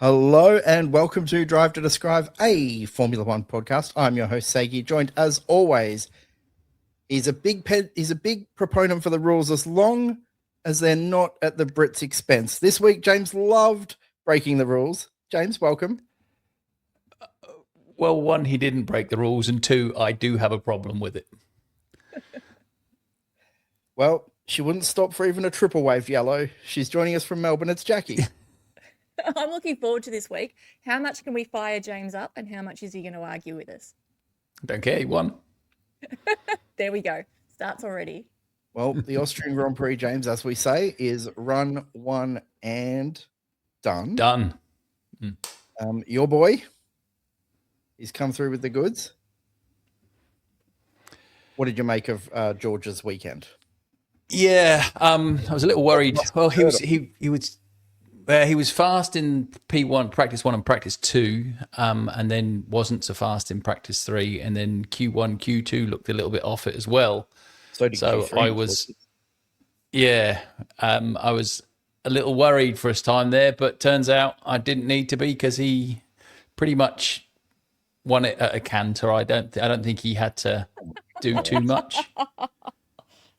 Hello and welcome to Drive to Describe, a Formula One podcast. I'm your host Sagi, joined as always. He's a big proponent for the rules as long as they're not at the Brits' expense. This week, James loved breaking the rules. James, welcome. Well, one, he didn't break the rules, and two, I do have a problem with it. Well, she wouldn't stop for even a triple wave yellow. She's joining us from Melbourne. It's Jackie. I'm looking forward to this week. How much can we fire James up and how much is he going to argue with us? Don't care, he won. There we go. Starts already. Well, the Austrian Grand Prix, James, as we say, is run, won, and done. Done. Your boy, he's come through with the goods. What did you make of George's weekend? Yeah, I was a little worried. Well, he was fast in P1, practice 1 and practice 2, and then wasn't so fast in practice 3, and then Q1, Q2 looked a little bit off it as well. So Q3, I was, I was a little worried for his time there, but turns out I didn't need to be because he pretty much won it at a canter. I don't think he had to do too much.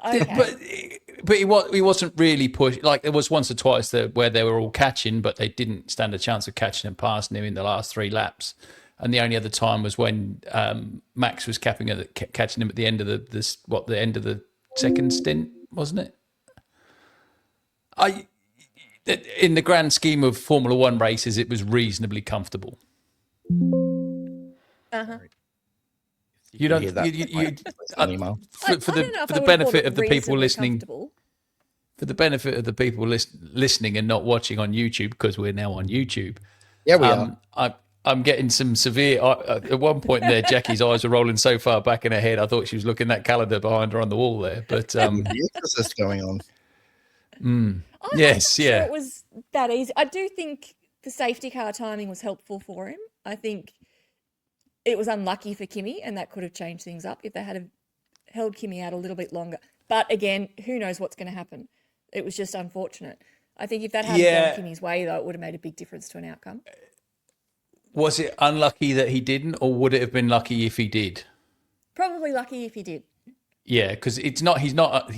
Okay. But he wasn't really pushed. Like there was once or twice where they were all catching, but they didn't stand a chance of catching and passing him in the last 3 laps. And the only other time was when Max was catching him at the end of the end of the second stint, wasn't it? In the grand scheme of Formula One races, it was reasonably comfortable. Uh-huh. For the benefit of the people listening, for the benefit of the people listening and not watching on YouTube, because we're now on YouTube. Yeah, we are. I'm getting some severe. At one point there, Jackie's eyes were rolling so far back in her head, I thought she was looking at that calendar behind her on the wall there. But the exorcist going on. Yes, yeah. Sure it was that easy. I do think the safety car timing was helpful for him. I think it was unlucky for Kimi, and that could have changed things up if they had held Kimi out a little bit longer. But again, who knows what's going to happen? It was just unfortunate. I think if that hadn't gone Kimi's way, though, it would have made a big difference to an outcome. Was it unlucky that he didn't, or would it have been lucky if he did? Probably lucky if he did. Yeah, because he's not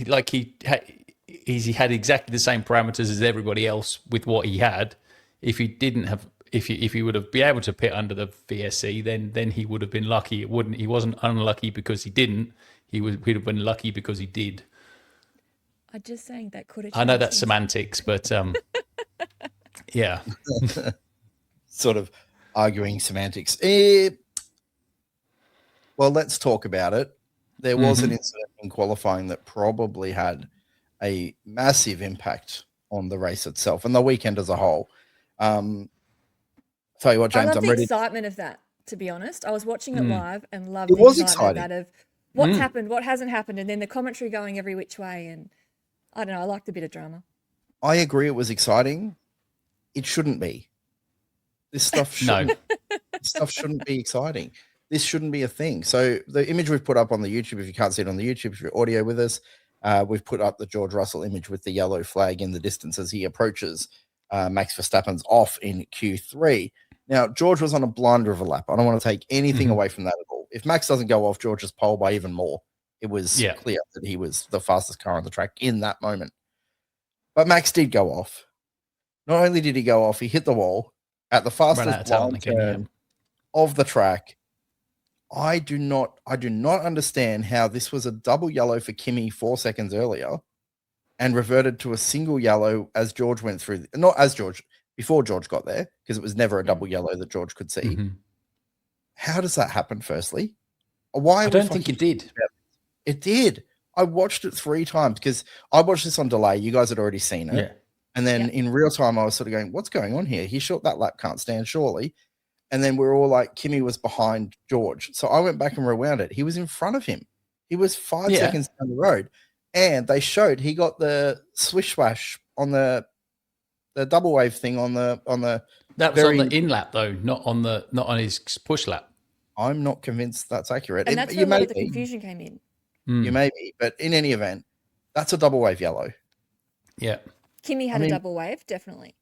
like he had exactly the same parameters as everybody else with what he had. If he didn't have, if he would have been able to pit under the VSC, then he would have been lucky. He wasn't unlucky because he didn't. He'd have been lucky because he did. I'm just saying that could have. I know that's semantics, but yeah, sort of arguing semantics. Well, let's talk about it. There was an incident in qualifying that probably had a massive impact on the race itself and the weekend as a whole. Tell you what, James, I love I'm the ready. Excitement of that, to be honest. I was watching it live and loved It the was excitement exciting. of that of what's happened, what hasn't happened, and then the commentary going every which way. And I don't know, I liked a bit of drama. I agree it was exciting. It shouldn't be. This stuff shouldn't, this stuff shouldn't be exciting. This shouldn't be a thing. So the image we've put up on the YouTube, if you can't see it on the YouTube, if you're audio with us, we've put up the George Russell image with the yellow flag in the distance as he approaches Max Verstappen's off in Q3. Now, George was on a blinder of a lap. I don't want to take anything away from that at all. If Max doesn't go off George's pole by even more, it was clear that he was the fastest car on the track in that moment. But Max did go off. Not only did he go off, he hit the wall at the fastest blind turn of the track. I do not understand how this was a double yellow for Kimi 4 seconds earlier and reverted to a single yellow as George went through. Not as George, before George got there, because it was never a double yellow that George could see. How does that happen, firstly? Why? I don't think it did. It did. I watched it 3 times because I watched this on delay. You guys had already seen it. Yeah. And then in real time, I was sort of going, what's going on here? He shot that lap, can't stand, surely. And then we're all like, Kimi was behind George. So I went back and rewound it. He was in front of him. He was 5 seconds down the road. And they showed he got the swish swash on the double wave thing on the that was on the in lap though, not on his push lap. I'm not convinced that's accurate. And that's where a lot of the confusion came in. You may be, but in any event, that's a double wave yellow. Yeah. Kimi had a double wave, definitely.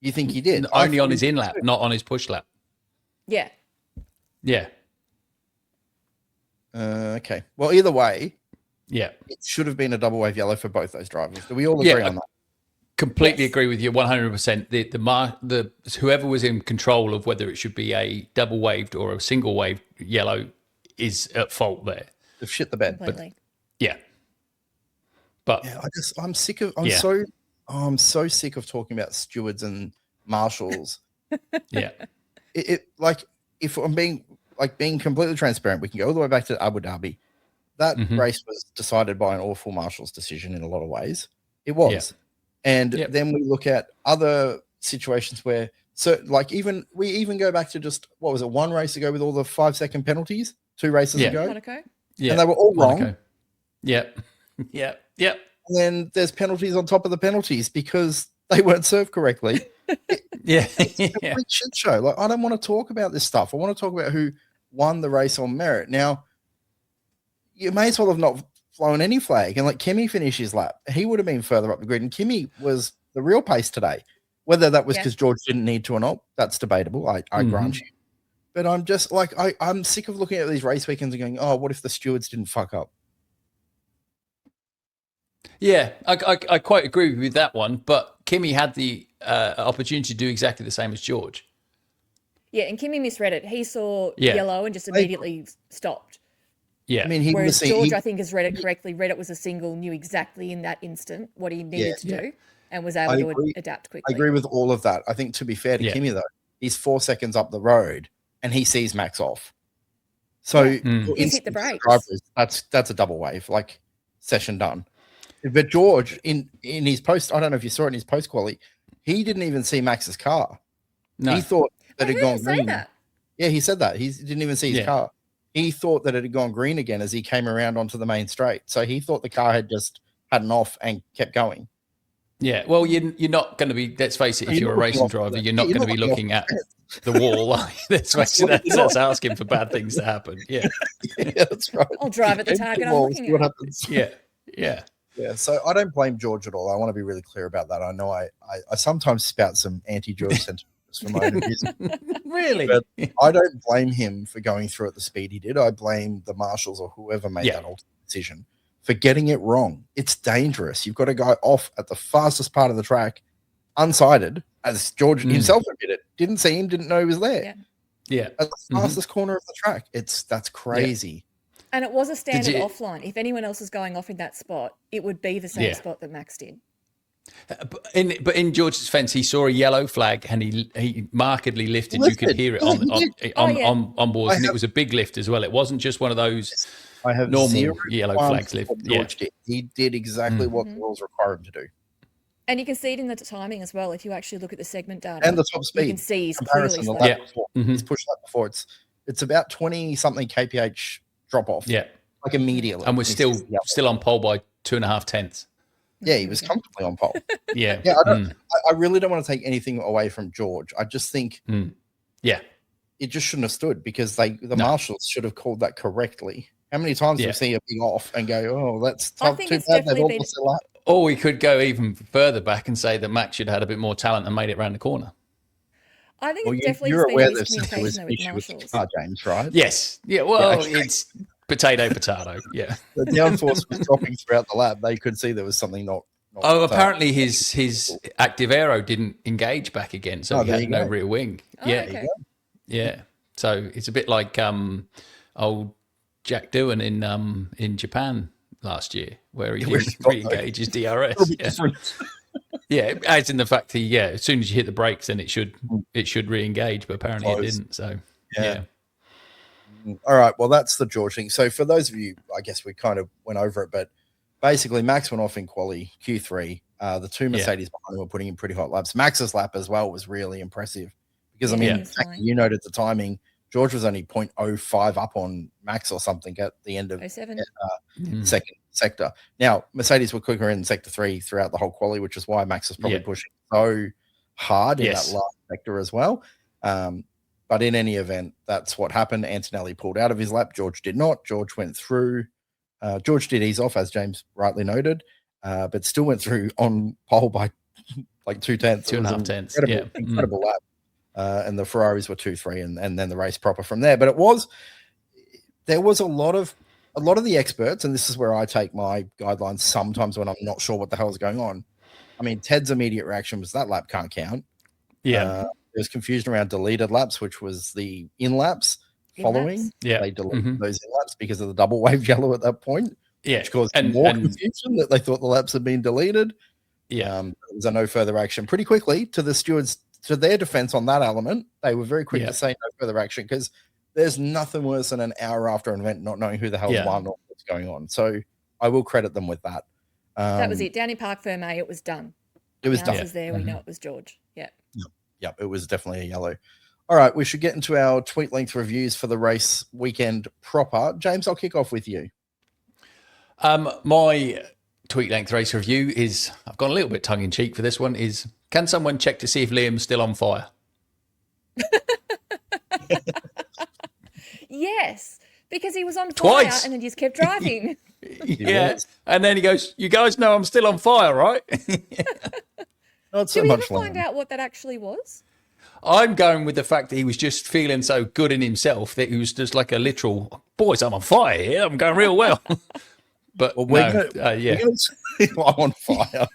You think he did? Only on his in lap, not on his push lap. Yeah. Yeah. Okay. Well, either way, yeah, it should have been a double wave yellow for both those drivers. Do we all agree on that? Completely agree with you 100%. The whoever was in control of whether it should be a double waved or a single wave yellow is at fault there. They've shit the bed. Completely. But I'm sick of. I'm so sick of talking about stewards and marshals. Yeah. If I'm being completely transparent, we can go all the way back to Abu Dhabi. That race was decided by an awful marshal's decision in a lot of ways. It was. Yeah. And then we look at other situations where, we even go back to just, what was it, one race ago with all the 5-second penalties, 2 races ago. Monaco. Yeah. And they were all wrong. Yep. Yep. Yep. And then there's penalties on top of the penalties because they weren't served correctly. It's a complete shit show. Like, I don't want to talk about this stuff. I want to talk about who won the race on merit. Now, you may as well have not flown any flag. And Kimi finished his lap. He would have been further up the grid. And Kimi was the real pace today. Whether that was because George didn't need to or not, that's debatable. I grant you. But I'm just I'm sick of looking at these race weekends and going, oh, what if the stewards didn't fuck up? Yeah, I quite agree with that one. But Kimi had the opportunity to do exactly the same as George. Yeah, and Kimi misread it. He saw yellow and just immediately stopped. Yeah. I mean, whereas George, I think, has read it correctly, read it was a single, knew exactly in that instant what he needed to do and was able to adapt quickly. I agree with all of that. I think, to be fair to Kimi, though, he's 4 seconds up the road and he sees Max off. So he's hit the brakes. That's a double wave, session done. But George, in his post, I don't know if you saw it in his post quali, he didn't even see Max's car. No. He thought that it had gone green. That. Yeah, he said that. He didn't even see his car. He thought that it had gone green again as he came around onto the main straight. So he thought the car had just had an off and kept going. Yeah, well, you're not going to be, let's face it, if you're a racing driver, you're not going to be looking at the wall. Let's face it, that's asking for bad things to happen. Yeah. That's right. I'll drive at the target I'm looking at. What happens? Yeah. So I don't blame George at all. I want to be really clear about that. I know I sometimes spout some anti-George sentiments for my own amusement. Really? But I don't blame him for going through at the speed he did. I blame the marshals or whoever made that ultimate decision for getting it wrong. It's dangerous. You've got to go off at the fastest part of the track, unsighted, as George himself admitted. Didn't see him, didn't know he was there. Yeah. At the fastest corner of the track. That's crazy. Yeah. And it was a standard offline. If anyone else was going off in that spot, it would be the same spot that Max did. But in George's defense, he saw a yellow flag and he markedly lifted. You could hear it on boards, and it was a big lift as well. It wasn't just one of those normal yellow flags lift. George did. He did exactly what the rules require him to do. And you can see it in the timing as well. If you actually look at the segment data and the top speed, you can see he's comparison clearly he's pushed that before. It's about 20 something kph drop off. Yeah, immediately, and we're still on pole by 2.5 tenths. Yeah, he was comfortably on pole. Yeah. I really don't want to take anything away from George. I just think, it just shouldn't have stood because the marshals should have called that correctly. How many times do we see a big off and go, oh, that's tough, too bad they've all lost their lap? Or we could go even further back and say that Max should have had a bit more talent and made it around the corner. I think it's definitely you're aware there's there was an issue with the car, James, right? Yes. Yeah, well, it's potato. Yeah. The downforce was dropping throughout the lap. They could see there was something not apparently his active aero didn't engage back again, so he had no rear wing. Yeah. So it's a bit like old Jack Doohan in Japan last year, where he didn't re-engage his DRS. Yeah, as in the fact as soon as you hit the brakes, then it should re-engage, but apparently it didn't. So yeah. All right, well, that's the George thing. So for those of you, I guess we kind of went over it, but basically Max went off in quali Q3. The two Mercedes behind him were putting in pretty hot laps. Max's lap as well was really impressive because you noted the timing. George was only 0.05 up on Max or something at the end of second sector. Now, Mercedes were quicker in sector 3 throughout the whole quali, which is why Max was probably pushing so hard in that last sector as well. But in any event, that's what happened. Antonelli pulled out of his lap. George did not. George went through. George did ease off, as James rightly noted, but still went through on pole by like 2/10. 2.5 tenths. Incredible lap. And the Ferraris were 2-3, and then the race proper from there. But there was a lot of the experts, and this is where I take my guidelines sometimes when I'm not sure what the hell is going on. I mean, Ted's immediate reaction was that lap can't count. Yeah. There's confusion around deleted laps, which was the in laps following. Yeah. They deleted those in laps because of the double wave yellow at that point. Yeah. Which caused more confusion that they thought the laps had been deleted. Yeah. There was a no further action pretty quickly. To the stewards, to their defense on that element, they were very quick to say no further action, because there's nothing worse than an hour after an event not knowing who the hell won or what's going on. So I will credit them with that. That was it. Down in Parc Fermé, it was done. It was done. The answer's there. We know it was George. Yeah. Yep. It was definitely a yellow. All right. We should get into our tweet length reviews for the race weekend proper. James, I'll kick off with you. My tweet length race review is, I've gone a little bit tongue in cheek for this one, is, can someone check to see if Liam's still on fire? Yes, because he was on Twice. fire and then just kept driving. Yeah. And then he goes, you guys know I'm still on fire, right? Not so Did we much ever find out what that actually was? I'm going with the fact that he was just feeling so good in himself that he was just like a literal, boys, I'm on fire here. I'm going real well. But I'm on fire.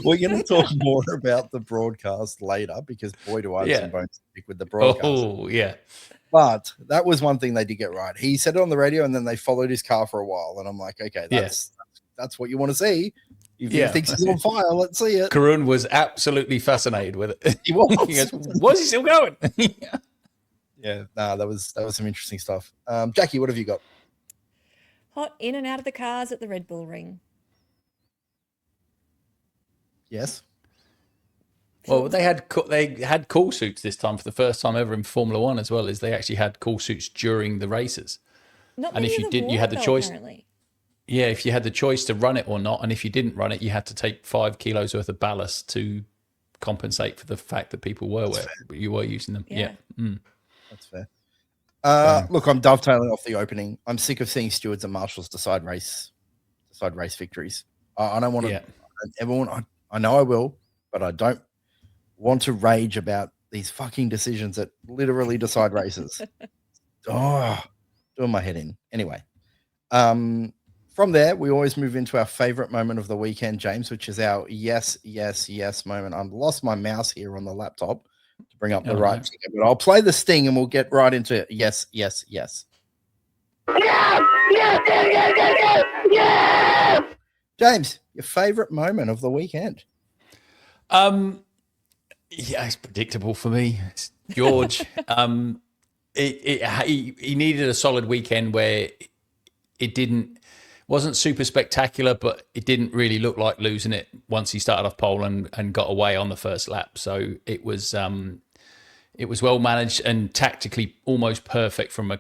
We're going to talk more about the broadcast later, because boy, do I have some bones to pick with the broadcast. Oh, yeah. But that was one thing they did get right. He said it on the radio, and then they followed his car for a while. And I'm like, okay, that's what you want to see. If he thinks he's on fire, let's see it. Karun was absolutely fascinated with it. He was. He goes, why is he still going? That was some interesting stuff. Jackie, what have you got? Hot in and out of the cars at the Red Bull Ring. Yes. Well, they had cool suits this time for the first time ever in Formula One, as well as they actually had cool suits during the races. And if you didn't, you had the choice. Apparently. Yeah, if you had the choice to run it or not, and if you didn't run it, you had to take 5 kilos worth of ballast to compensate for the fact that people were using them. Yeah. That's fair. Look, I'm dovetailing off the opening. I'm sick of seeing stewards and marshals decide race victories. I don't want to. Everyone, I know I will, but I don't want to rage about these fucking decisions that literally decide races. Doing my head in. Anyway, from there, we always move into our favorite moment of the weekend, James, which is our yes moment. I've lost my mouse here on the laptop to bring up the right ticket, but I'll play the sting and we'll get right into it. Yes. Yes. James, your favorite moment of the weekend? It's predictable for me. It's George. He needed a solid weekend where it wasn't super spectacular, but it didn't really look like losing it once he started off pole and got away on the first lap. So it was well managed and tactically almost perfect from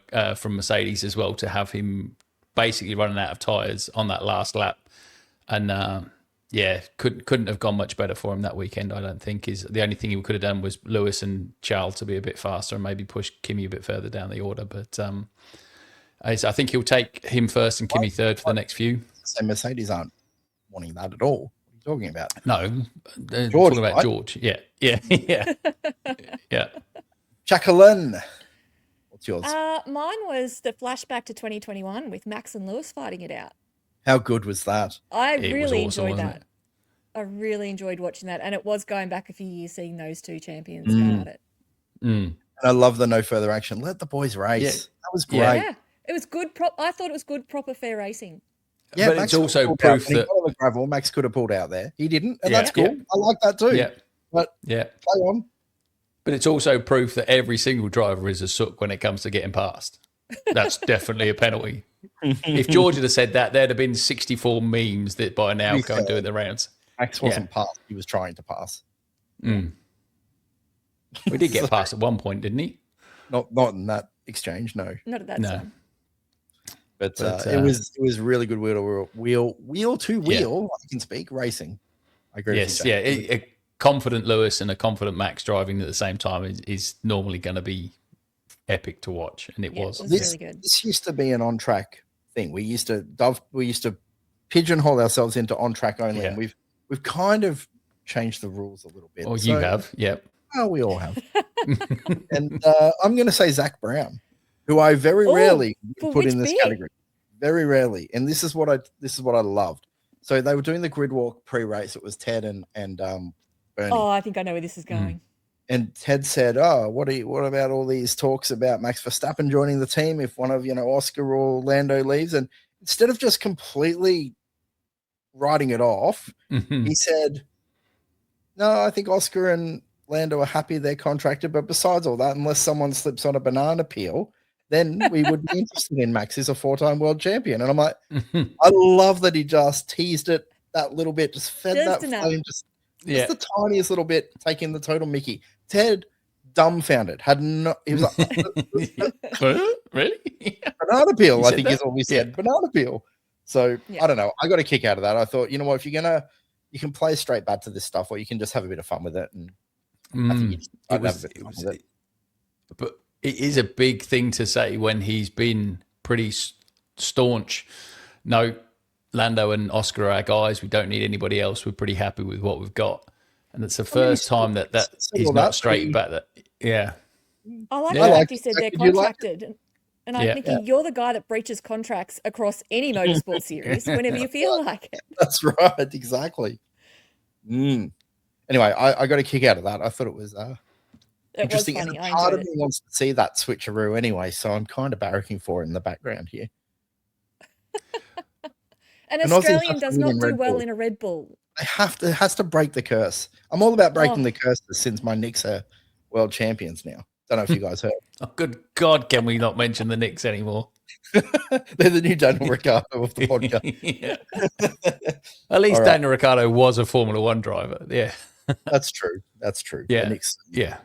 Mercedes as well, to have him basically running out of tyres on that last lap. And couldn't have gone much better for him that weekend, I don't think. Is the only thing he could have done was Lewis and Charles to be a bit faster and maybe push Kimi a bit further down the order. But I think he'll take him first and Kimi third for the next few. So Mercedes aren't wanting that at all. What are you talking about? No, they're George, talking about right? George. Yeah. Jacqueline, what's yours? Mine was the flashback to 2021 with Max and Lewis fighting it out. How good was that? I really enjoyed that. I really enjoyed watching that. And it was going back a few years, seeing those two champions go at it. And I love the no further action. Let the boys race. Yeah. That was great. Yeah, it was good. I thought it was good, proper, fair racing. Yeah, but Max it's also proof that the gravel, Max could have pulled out there. He didn't, and that's cool. Yeah. I like that too. Yeah. But play on. But it's also proof that every single driver is a sook when it comes to getting past. That's definitely a penalty. If George had said that, there'd have been 64 memes that by now can't do it the rounds. Max wasn't past. He was trying to pass. We did get past at one point, didn't he? Not in that exchange, no. Not at that time. But it was really good wheel to wheel. I can speak racing. I agree. Yes, a confident Lewis and a confident Max driving at the same time is normally going to be epic to watch, and it was really good. This used to be an on-track thing. We used to pigeonhole ourselves into on-track only, and we've kind of change the rules a little bit. Or you have, yep. Oh, we all have. And I'm going to say Zach Brown, who I very rarely put in this category. Very rarely. And this is what I loved. So they were doing the grid walk pre-race. It was Ted and Bernie. Oh, I think I know where this is going. And Ted said, "Oh, what about all these talks about Max Verstappen joining the team if one of Oscar or Lando leaves?" And instead of just completely writing it off, he said, "No, I think Oscar and Lando are happy they're contracted, but besides all that, unless someone slips on a banana peel, then we would be interested in Max. He's a 4-time world champion." And I'm like, I love that he just teased it that little bit, just fed that flame, just the tiniest little bit, taking the total Mickey. Ted, dumbfounded, he was like, really? Banana peel, I think is all we said. Banana peel. So I don't know. I got a kick out of that. I thought, you know what, if you can play straight back to this stuff, or you can just have a bit of fun with it. And I think have a bit of fun with it. But it is a big thing to say when he's been pretty staunch. No, Lando and Oscar are our guys. We don't need anybody else. We're pretty happy with what we've got. And it's the first time that he's not straight back. I like the fact he said they're contracted. And I'm thinking, you're the guy that breaches contracts across any motorsport series whenever you feel like it. That's right. Exactly. Anyway, I got a kick out of that. I thought it was interesting. Was funny. And part of me wants to see that switcheroo anyway, so I'm kind of barracking for it in the background here. An Australian does not do well in a Red Bull. It has to break the curse. I'm all about breaking the curse since my Knicks are world champions now. Don't know if you guys heard. Oh, good God, can we not mention the Knicks anymore? They're the new Daniel Ricciardo of the podcast. At least Daniel Ricciardo was a Formula One driver. Yeah. That's true. That's true. Yeah. Yeah.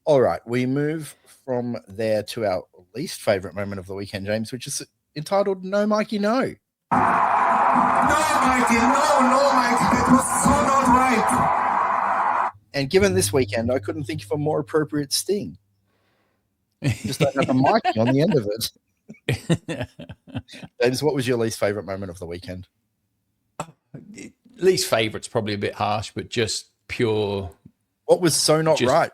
All right. We move from there to our least favorite moment of the weekend, James, which is entitled No Mikey No. No, Mikey. No, Mikey. That was so not right. And given this weekend, I couldn't think of a more appropriate sting. Just don't have a Mikey on the end of it. James, what was your least favorite moment of the weekend? Least favorite's probably a bit harsh, but just pure. What was so not right?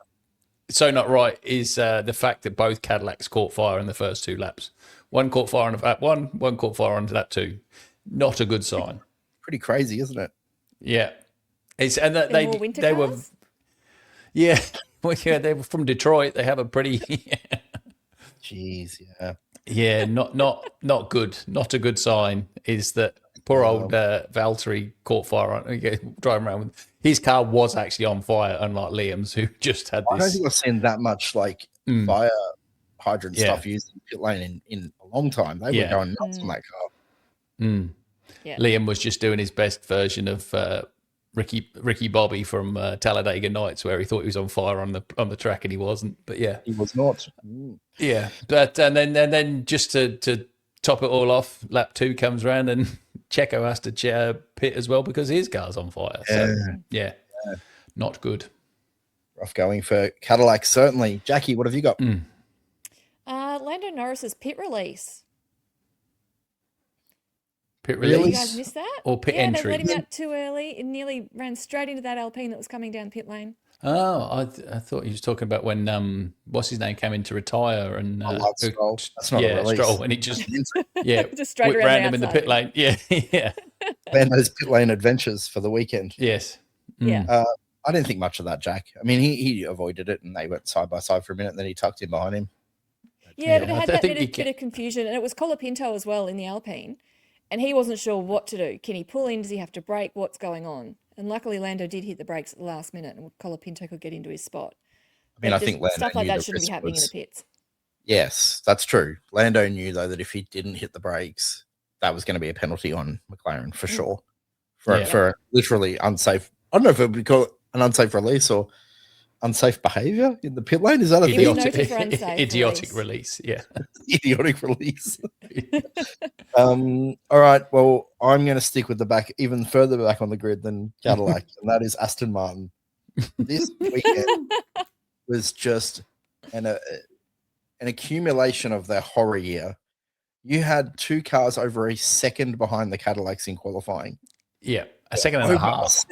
So not right is the fact that both Cadillacs caught fire in the first two laps. One caught fire on lap one caught fire on lap two. Not a good sign. Pretty crazy, isn't it? Yeah. And that they were. Yeah. Well, yeah, they were from Detroit. They have a pretty. Jeez, yeah. Yeah, not good. Not a good sign is that poor old Valtteri caught fire on driving around with his car was actually on fire, unlike Liam's, who just had this. I don't think I've seen that much fire hydrant stuff used in pit lane in a long time. They were going nuts on that car. Yeah. Liam was just doing his best version of Ricky Bobby from Talladega Nights, where he thought he was on fire on the track and he wasn't. But yeah, he was not. Yeah, but and then just to top it all off, lap two comes around and Checo has to pit as well because his car's on fire. So yeah, not good. Rough going for Cadillac, certainly. Jackie, what have you got? Lando Norris's pit release. Pit release? Did you guys miss that? Or pit entry? They let him out too early. It nearly ran straight into that Alpine that was coming down pit lane. Oh, I thought he was talking about when what's his name came in to retire and Stroll. That's not a release. Stroll, and he just just straight around him in the pit lane. Yeah, yeah. Lando's pit lane adventures for the weekend. Yes. Yeah. I didn't think much of that, Jack. I mean, he avoided it, and they went side by side for a minute, and then he tucked in behind him. Yeah, but it had that bit of confusion, and it was Colapinto as well in the Alpine, and he wasn't sure what to do. Can he pull in? Does he have to brake? What's going on? And luckily, Lando did hit the brakes at the last minute, and Colapinto could get into his spot. I mean, I think Lando stuff like that shouldn't be happening in the pits. Yes, that's true. Lando knew, though, that if he didn't hit the brakes, that was going to be a penalty on McLaren for sure. For literally unsafe. I don't know if it would be called an unsafe release or unsafe behavior in the pit lane. Is that a thing? Idiotic release. Yeah. Idiotic release. All right. Well, I'm going to stick with the back, even further back on the grid than Cadillac, and that is Aston Martin. This weekend was just an accumulation of their horror year. You had two cars over a second behind the Cadillacs in qualifying. Yeah, a second and a half.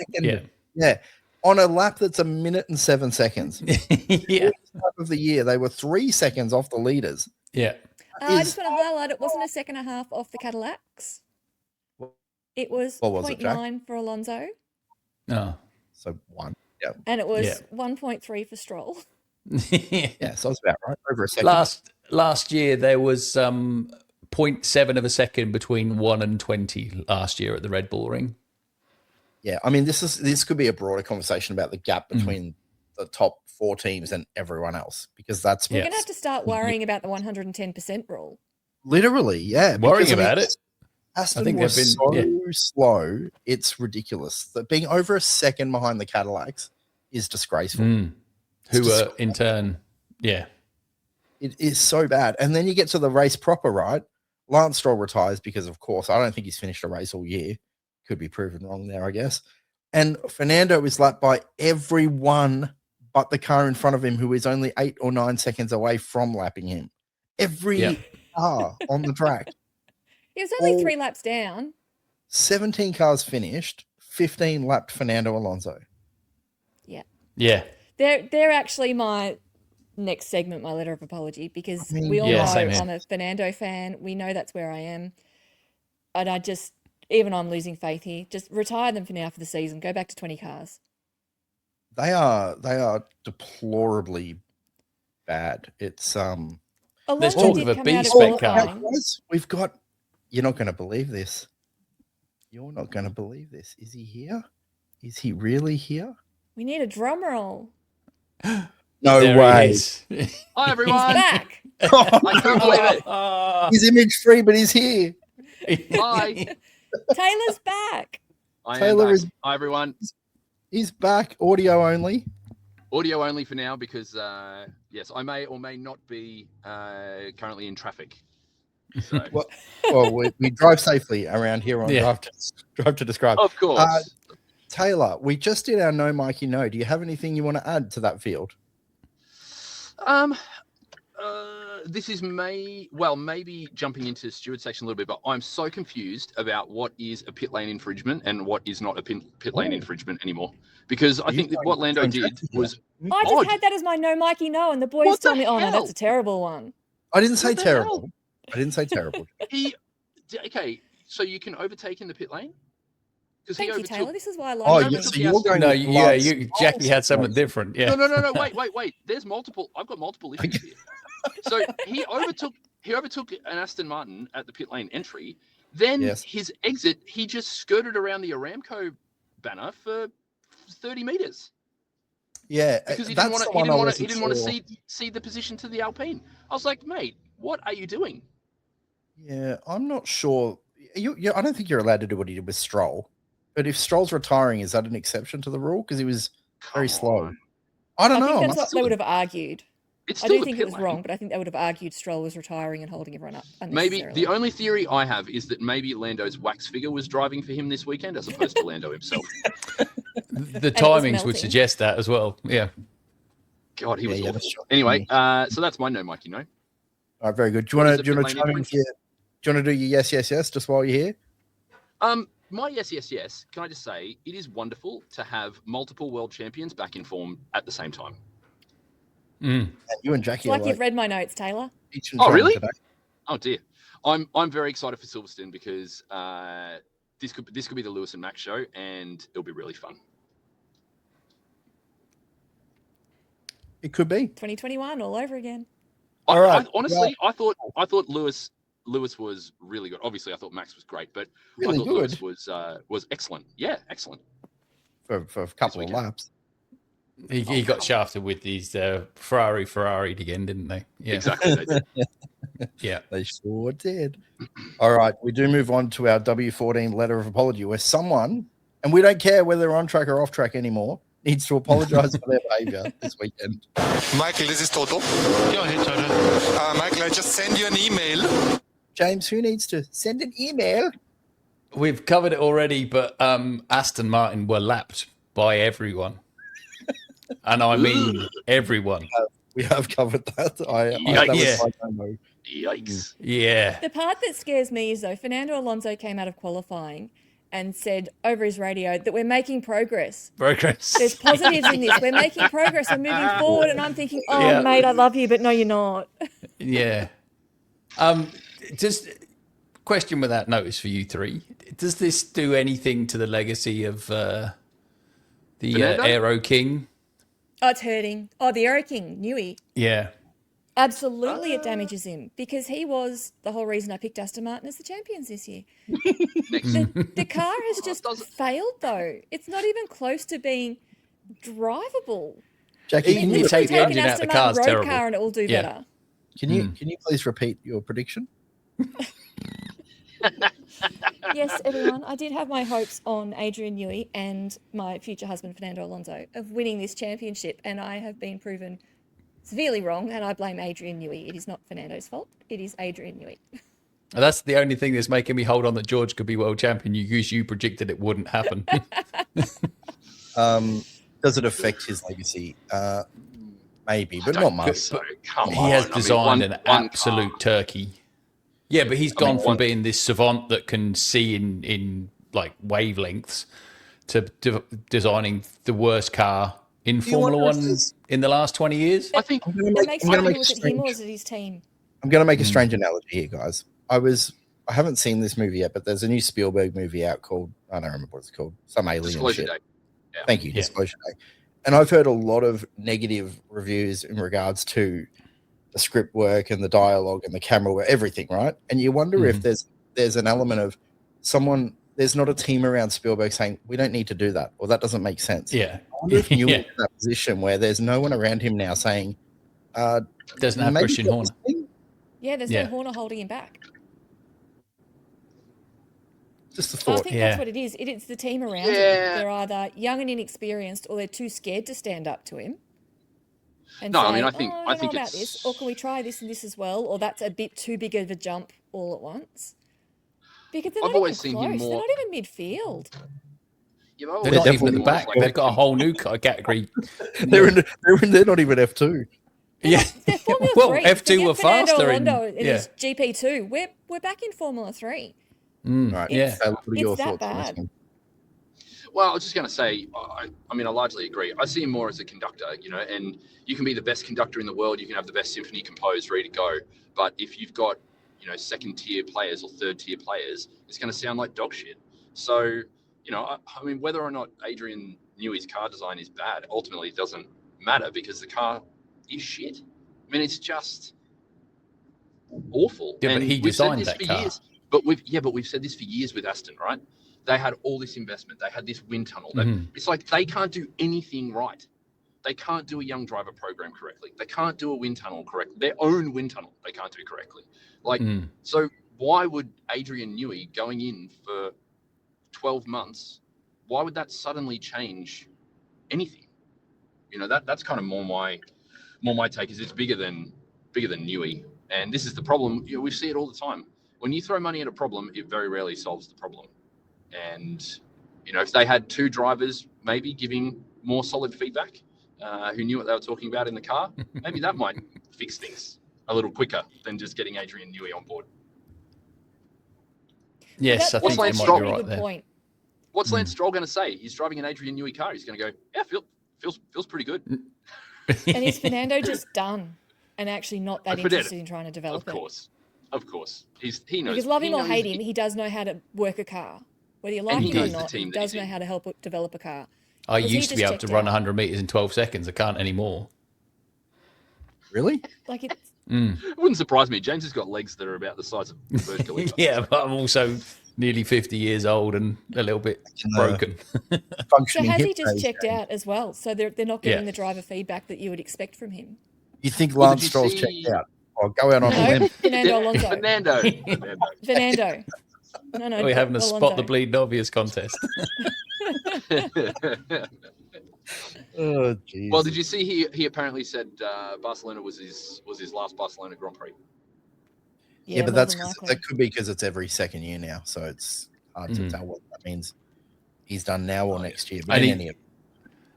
Yeah. on a lap that's a minute and 7 seconds. Yeah. Lap of the year, they were 3 seconds off the leaders. Yeah. I just want to highlight it wasn't a second and a half off the Cadillacs. It was What was it, Jack? 0.9 for Alonso. Oh. So 1. Yeah. And it was 1.3 for Stroll. Yeah, so it's about right. Over a second. Last year there was 0.7 of a second between 1 and 20 last year at the Red Bull Ring. Yeah, I mean, this could be a broader conversation about the gap between the top 4 teams and everyone else, because that's We're going to have to start worrying about the 110% rule. Literally, yeah. Worrying about it. Aston was so slow, it's ridiculous. That being over a second behind the Cadillacs is disgraceful. Who are in turn, yeah. It is so bad. And then you get to the race proper, right? Lance Stroll retires because, of course, I don't think he's finished a race all year. Could be proven wrong there, I guess. And Fernando is lapped by everyone but the car in front of him, who is only 8 or 9 seconds away from lapping him. Every car on the track. He was only 3 laps down. 17 cars finished, 15 lapped Fernando Alonso. Yeah. Yeah. They're actually my next segment, my letter of apology, because we all know I'm a Fernando fan. We know that's where I am. And even I'm losing faith here. Just retire them for now for the season. Go back to 20 cars. They are deplorably bad. It's there's talk of a B-spec car. We've got. You're not going to believe this. You're not going to believe this. Is he here? Is he really here? We need a drum roll. No way. Hi, everyone. He's back. I can't believe it. He's image free, but he's here. Hi. Taylor's back. Hi, everyone. He's back. Audio only. Audio only for now because, yes, I may or may not be currently in traffic. So. well, we drive safely around here on Drive to Describe. Of course. Taylor, we just did our No Mikey No. Do you have anything you want to add to that field? This is maybe jumping into Stuart's section a little bit, but I'm so confused about what is a pit lane infringement and what is not a pit lane infringement anymore. Because I think that what Lando did was I just had that as my No Mikey No, and the boys told me, oh no, that's a terrible one. I didn't say terrible. I didn't say terrible. Okay, so you can overtake in the pit lane? Thank you, Taylor. This is why I like you. So you're going Jackie had something different. Yeah. No. Wait. There's multiple. I've got multiple issues here. So he overtook an Aston Martin at the pit lane entry. Then his exit, he just skirted around the Aramco banner for 30 meters. Yeah, because he didn't want to see the position to the Alpine. I was like, mate, what are you doing? Yeah, I'm not sure. I don't think you're allowed to do what he did with Stroll. But if Stroll's retiring, is that an exception to the rule? Because he was very slow. I don't know. I think that's what they would have argued. I do think it was wrong, but I think they would have argued Stroll was retiring and holding everyone up. Maybe the only theory I have is that maybe Lando's wax figure was driving for him this weekend as opposed to Lando himself. The timings would suggest that as well. Yeah. God, he was awful. Anyway, so that's my No Mikey No. All right, very good. Do you want to chime in? Do you want to do your yes just while you're here? My yes. Can I just say it is wonderful to have multiple world champions back in form at the same time. And you and Jackie, it's like you've read my notes, Taylor. Oh, really? Today. Oh dear. I'm very excited for Silverstone because this could be the Lewis and Max show, and it'll be really fun. It could be 2021 all over again. Honestly, I thought Lewis was really good. Obviously, I thought Max was great, but really I thought good. Lewis was excellent. Yeah, excellent. For a couple of laps. He got shafted with these Ferrari again, didn't they? Yeah. Exactly. They did. Yeah, they sure did. All right, we do move on to our W14 letter of apology, where someone, and we don't care whether they're on track or off track anymore, needs to apologize for their behavior this weekend. Michael, this is Toto. Yeah, hey, Toto. Michael, I just sent you an email. James, who needs to send an email? We've covered it already, but Aston Martin were lapped by everyone. And I mean everyone. We have covered that. Yikes. Yeah. The part that scares me is, though, Fernando Alonso came out of qualifying and said over his radio that we're making progress. Progress. There's positives in this. We're making progress. We're moving forward. And I'm thinking, mate, I love you, but no, you're not. Yeah. Just question without notice for you three. Does this do anything to the legacy of the Aero King? Oh, it's hurting. Oh, the Aero King, Newey. Yeah. Absolutely, it damages him because he was the whole reason I picked Aston Martin as the champions this year. The car has just failed, though. It's not even close to being drivable. Jackie, can you take the engine out? The car's road terrible. car and it will do better. Can you please repeat your prediction? Yes, everyone. I did have my hopes on Adrian Newey and my future husband Fernando Alonso of winning this championship, and I have been proven severely wrong, and I blame Adrian Newey. It is not Fernando's fault. It is Adrian Newey. That's the only thing that's making me hold on that George could be world champion. You predicted it wouldn't happen. Does it affect his legacy? Maybe, but not much. So. Come He on. has designed one an absolute car. turkey. Yeah, but he's gone from being this savant that can see in like wavelengths to designing the worst car in Formula One in the last 20 years. I think It makes me wonder, was it him or was it his team? I'm going to make a strange analogy here, guys. I haven't seen this movie yet, but there's a new Spielberg movie out called, I don't remember what it's called, some alien Disclosure shit. Day. Yeah. Thank you, Disclosure Day. And I've heard a lot of negative reviews in regards to the script work and the dialogue and the camera work, everything, right? And you wonder if there's an element of there's not a team around Spielberg saying, we don't need to do that, or that doesn't make sense. Yeah. I wonder if you're in that position where there's no one around him now saying, doesn't have Christian Horner. Yeah, there's no Horner holding him back. Just a thought. I think that's what it is. It's the team around him. They're either young and inexperienced, or they're too scared to stand up to him. And No, say, I mean, I think about it's this, or can we try this and this as well, or that's a bit too big of a jump all at once. Because they're I've not always even seen him close. more. They're not even midfield. You know, They're not even at the back. They've got a whole new category. They're not even F2. Yeah. They're Formula 3. F2 were faster in his GP2. We're back in Formula 3. Right. It's your that thoughts on this bad. one? Well, I was just going to say, I mean, I largely agree. I see him more as a conductor, and you can be the best conductor in the world. You can have the best symphony composed, ready to go. But if you've got, second tier players or third tier players, it's going to sound like dog shit. So, I mean, whether or not Adrian Newey's car design is bad, ultimately it doesn't matter because the car is shit. I mean, it's just awful. Yeah, and but he we've said designed this that for car. years. But we've said this for years with Aston, right? They had all this investment. They had this wind tunnel. It's like they can't do anything right. They can't do a young driver program correctly. They can't do a wind tunnel correctly. Their own wind tunnel they can't do correctly. So why would Adrian Newey going in for 12 months, why would that suddenly change anything? That's kind of more my take is it's bigger than Newey. And this is the problem. We see it all the time. When you throw money at a problem, it very rarely solves the problem. And, if they had two drivers maybe giving more solid feedback, who knew what they were talking about in the car, maybe that might fix things a little quicker than just getting Adrian Newey on board. Yes, I think Lance you might Stroll- be right there. Point. What's Lance Stroll going to say? He's driving an Adrian Newey car. He's going to go, yeah, feels pretty good. And is Fernando just done and actually not that interested in trying to develop it? Of course. He knows. Because love him he or knows hate him, he does know how to work a car. Whether you like he him or knows the not, team he that does he's know in. how to help develop a car. I Was he used to be just able to checked run out? 100 meters in 12 seconds. I can't anymore. Really? Like it's It wouldn't surprise me. James has got legs that are about the size of Burj Khalifa. Yeah, but I'm also nearly 50 years old and a little bit broken. so Functioning has he hip just raise checked game. out as well? So they're not getting Yeah. the driver feedback that you would expect from him. You think Well, Lance did you Stroll's see- checked out? Or go out on a No, limb? Fernando Alonso. Fernando. No. We're having a Alonso. spot the bleeding obvious contest. Oh, jeez. Well, did you see he apparently said Barcelona was his last Barcelona Grand Prix? Yeah, but more that's than 'cause- likely. that could be because it's every second year now, so it's hard to tell what that means. He's done now or next year. But And in he- any event,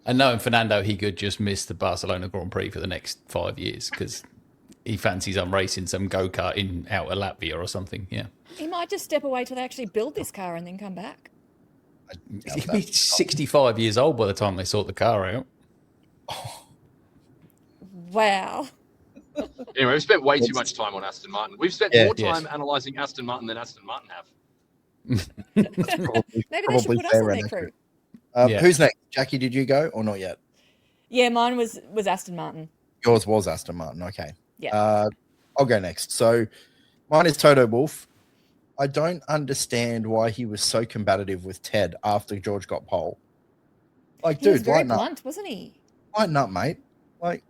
And knowing Fernando, he could just miss the Barcelona Grand Prix for the next 5 years because he fancies on racing some go-kart in out of Latvia or something. Yeah. He might just step away till they actually build this car and then come back. He could be 65 years old by the time they sort the car out. Wow. Anyway, we've spent way too much time on Aston Martin. We've spent more time analysing Aston Martin than Aston Martin have. Maybe they should put us on their crew. Who's next? Jackie, did you go or not yet? Yeah, mine was Aston Martin. Yours was Aston Martin. Okay. Yeah. I'll go next. So mine is Toto Wolff. I don't understand why he was so combative with Ted after George got pole. Like, He was dude, very lighten up. blunt, wasn't he? Lighten up, mate. Like,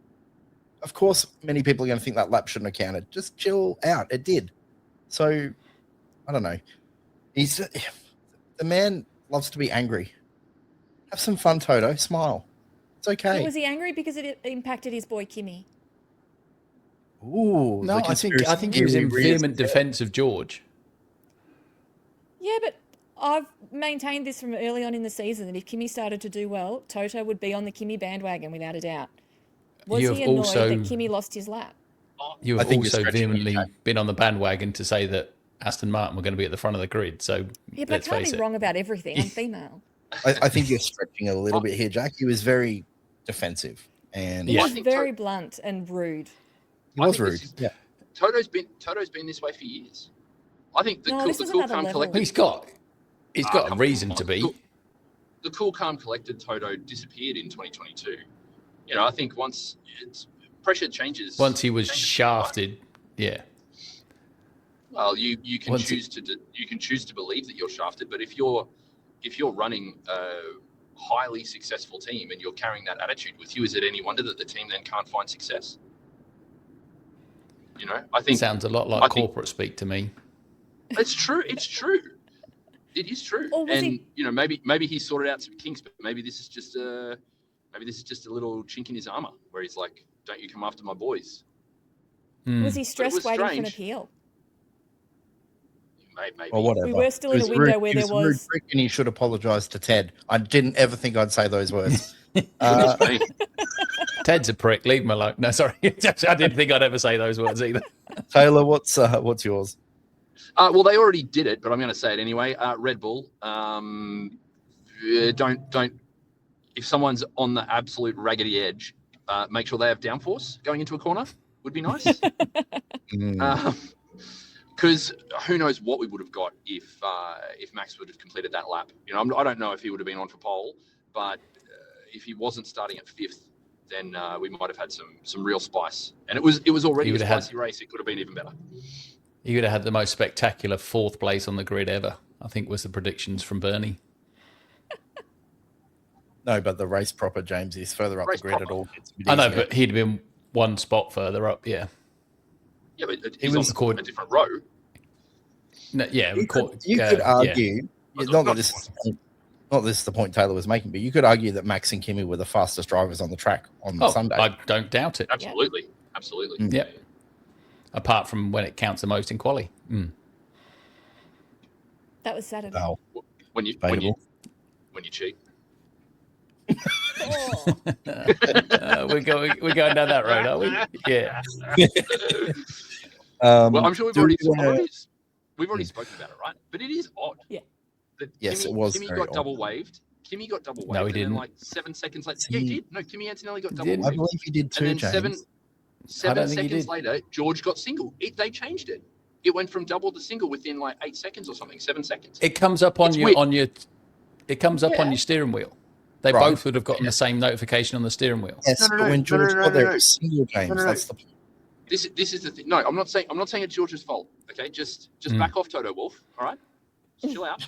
of course, many people are going to think that lap shouldn't have counted. Just chill out. It did. So, I don't know. The man loves to be angry. Have some fun, Toto. Smile. It's okay. Was he angry because it impacted his boy Kimi? Ooh, no, I think he was in vehement defence of George. Yeah, but I've maintained this from early on in the season that if Kimi started to do well, Toto would be on the Kimi bandwagon without a doubt. Was he annoyed that Kimi lost his lap? You have also vehemently been on the bandwagon to say that Aston Martin were going to be at the front of the grid. So yeah, but I can't be wrong about everything. I'm female. I think you're stretching a little bit here, Jack. He was very defensive and he was very blunt and rude. He was rude. Yeah, Toto's been this way for years. I think the cool, calm, collected. He's got a reason to be. The cool, calm, collected Toto disappeared in 2022. You know, I think once pressure changes. Once he was shafted, yeah. Well, you can choose to believe that you're shafted, but if you're running a highly successful team and you're carrying that attitude with you, is it any wonder that the team then can't find success? You know, I think sounds a lot like corporate speak to me. It's true. It's true. It is true. And you know, maybe he sorted out some kinks, but maybe this is just a little chink in his armor where he's like, "Don't you come after my boys." Was he stressed waiting for an appeal? Maybe. Or whatever. We were still in a window where there was. And he should apologise to Ted. I didn't ever think I'd say those words. Ted's a prick. Leave him alone. No, sorry. I didn't think I'd ever say those words either. Taylor, what's yours? Well, they already did it, but I'm going to say it anyway. Red Bull. Don't. If someone's on the absolute raggedy edge, make sure they have downforce going into a corner. Would be nice. Because who knows what we would have got if Max would have completed that lap. You know, I don't know if he would have been on for pole, but if he wasn't starting at fifth, then we might have had some real spice. And it was already a spicy race. It could have been even better. He would have had the most spectacular fourth place on the grid ever, I think was the predictions from Bernie. No, but the race proper, James, is further up the grid at all. I know, but he'd have been one spot further up, yeah. Yeah, but he was on a different row. No, yeah, you could argue, not that this is the point Taylor was making, but you could argue that Max and Kimi were the fastest drivers on the track on Sunday. I don't doubt it. Absolutely. Yeah. Apart from when it counts the most in quali. That was Saturday. Oh, when you cheat. We're going down that road, are we? Yeah. Well, I'm sure we've already spoken about it, right? But it is odd. Yeah. Yes, it was. Kimi got double waved. Kimi got double waved. No, he didn't. And then, like 7 seconds later, yeah, he did. No, Kimi Antonelli got double waved. I believe he did too, and then James. Seven seconds later, George got single. They changed it. It went from double to single within like 8 seconds or something. 7 seconds. It comes up on your steering wheel. They both would have gotten the same notification on the steering wheel. Yes, but when George got there, it was single, James. That's the point. This is the thing. No, I'm not saying it's George's fault. Okay, just back off, Toto Wolff. All right, just chill out.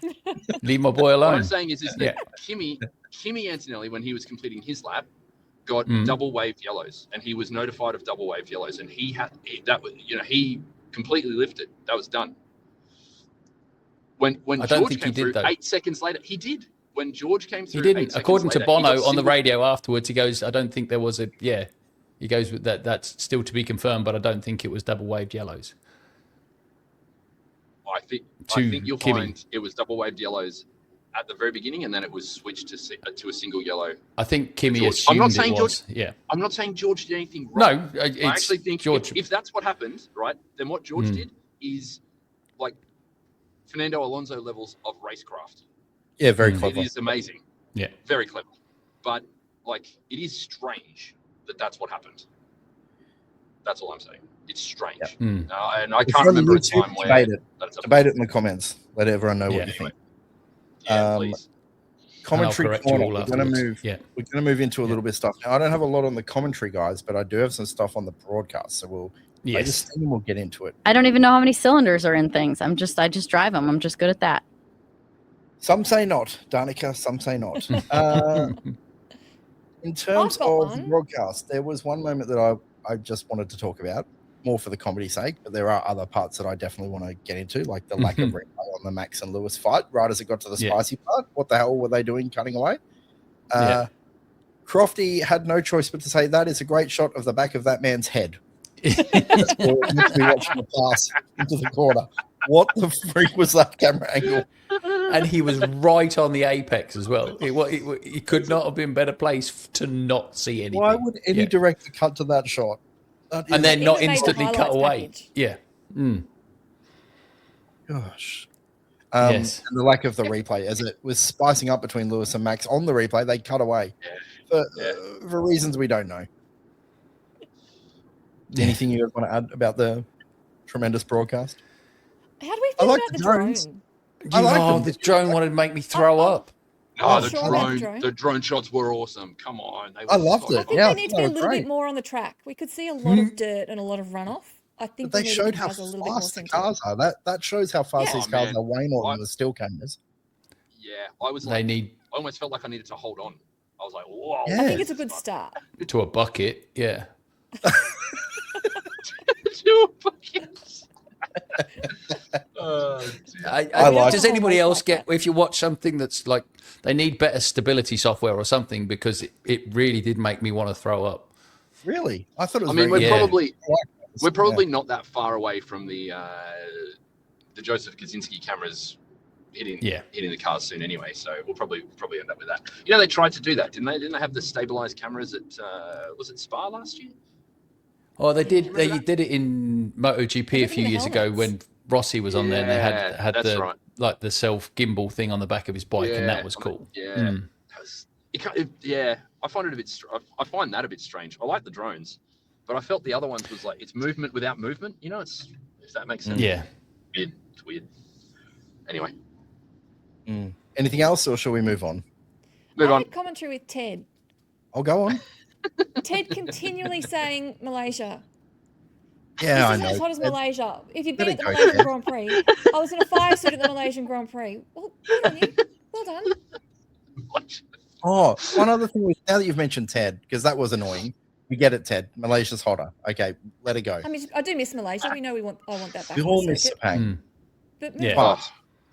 Leave my boy alone. What I'm saying is that Kimi Antonelli, when he was completing his lap, got double waved yellows, and he was notified of double waved yellows, and he completely lifted. That was done. When George came through 8 seconds later, he did. When George came through, he didn't. According to Bono on the radio afterwards, he goes, "I don't think there was a He goes with that. That's still to be confirmed, but I don't think it was double waved yellows. I think you'll find it was double waved yellows at the very beginning, and then it was switched to a single yellow. I think Kimi assumed it was. Yeah. I'm not saying George did anything wrong. No, I actually think George. If that's what happened, right, then what George did is like Fernando Alonso levels of racecraft. Yeah, very clever. It is amazing. Yeah. Very clever. But, like, it is strange that that's what happened. That's all I'm saying. It's strange. Yep. And I If can't you're on remember a YouTube, time where... Debate it in the comments. Let everyone know what you think. Yeah, please. Commentary corner. We're going to move into a little bit of stuff. Now, I don't have a lot on the commentary, guys, but I do have some stuff on the broadcast. So we'll get into it. I don't even know how many cylinders are in things. I just drive them. I'm just good at that. Some say not, Danica. Some say not. In terms of the broadcast, there was one moment that I just wanted to talk about, more for the comedy sake, but there are other parts that I definitely want to get into, like the lack of replay on the Max and Lewis fight right as it got to the spicy part. What the hell were they doing cutting away? Crofty had no choice but to say that is a great shot of the back of that man's head. That's what we're meant to be watching the pass into the corner. What the freak was that camera angle? And he was right on the apex as well. He could not have been better placed to not see anything. Why would any director cut to that shot? And then not instantly cut away. Yeah. Gosh. And the lack of the replay, as it was spicing up between Lewis and Max on the replay, they cut away for reasons we don't know. Anything you guys want to add about the tremendous broadcast? How do we feel about the drones? The drone wanted to make me throw up. Oh, the drone shots were awesome. Come on. I loved it. I think they need to be a little bit more on the track. We could see a lot of dirt and a lot of runoff. I think they showed how fast the cars are. That shows how fast these cars are, way more than the still cameras. Yeah, I was like, I almost felt like I needed to hold on. I was like, whoa. I think it's a good start. To a bucket, yeah. To a bucket. Does anybody else get, if you watch something that's like, they need better stability software or something, because it really did make me want to throw up. Really? I thought it was we're probably not that far away from the Joseph Kaczynski cameras hitting the cars soon anyway, so we'll probably end up with that. You know, they tried to do that, didn't they? Didn't they have the stabilized cameras at was it Spa last year? Oh, they did. They did it in MotoGP a few years ago when Rossi was on there, and they had the like the self gimbal thing on the back of his bike, and that was cool. I find it a bit. I find that a bit strange. I like the drones, but I felt the other ones was like it's movement without movement. You know, if that makes sense. Yeah, it's weird. Anyway, anything else, or shall we move on? Move on. Commentary with Ted. I'll go on. Ted continually saying Malaysia. Yeah, I know. This is as hot as Malaysia. If you'd been at the Malaysian Grand Prix, I was in a fire suit at the Malaysian Grand Prix. Well, good on you. Well done. Oh, one other thing, now that you've mentioned Ted, because that was annoying. We get it, Ted. Malaysia's hotter. Okay, let it go. I mean, I do miss Malaysia. We know I want that back. We all miss Sepang. But let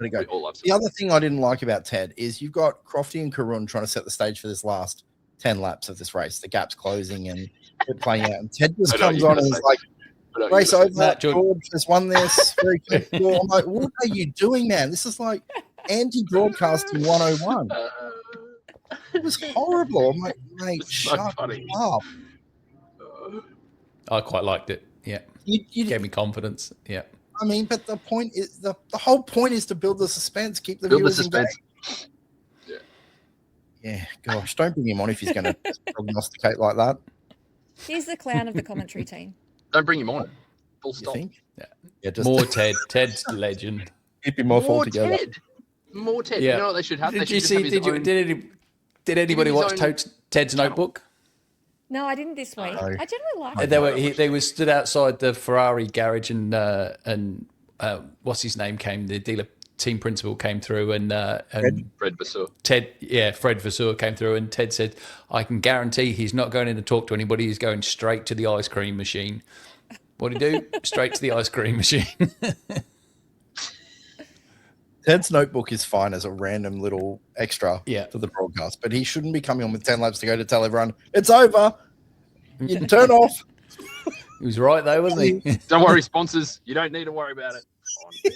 it go. The other thing I didn't like about Ted is you've got Crofty and Karun trying to set the stage for this last 10 laps of this race. The gap's closing and we're playing out. And Ted just comes on and is like, race over, George has won this. Very comfortable. I'm like, what are you doing, man? This is like anti-broadcasting 101. It was horrible. I'm like, mate, shut up. I quite liked it. Yeah. You gave me confidence. Yeah. I mean, but the point is, the whole point is to build the suspense, keep the viewers engaged. Yeah, gosh, don't bring him on if he's going to prognosticate like that. He's the clown of the commentary team. Don't bring him on. Full stop. Yeah, just more Ted. Ted's legend. Keep him off altogether. More Ted. Yeah. You know what they should have? Did anybody watch Ted's Notebook? No, I didn't this week. I generally like it. They were stood outside the Ferrari garage, and what's his name came, the dealer team principal came through, and Fred Vasseur. Fred Vasseur came through, and Ted said, I can guarantee he's not going in to talk to anybody, he's going straight to the ice cream machine. What'd he do? Straight to the ice cream machine. Ted's Notebook is fine as a random little extra for the broadcast, but he shouldn't be coming on with 10 laps to go to tell everyone, it's over. You can turn off. He was right though, wasn't he? Don't worry, sponsors. You don't need to worry about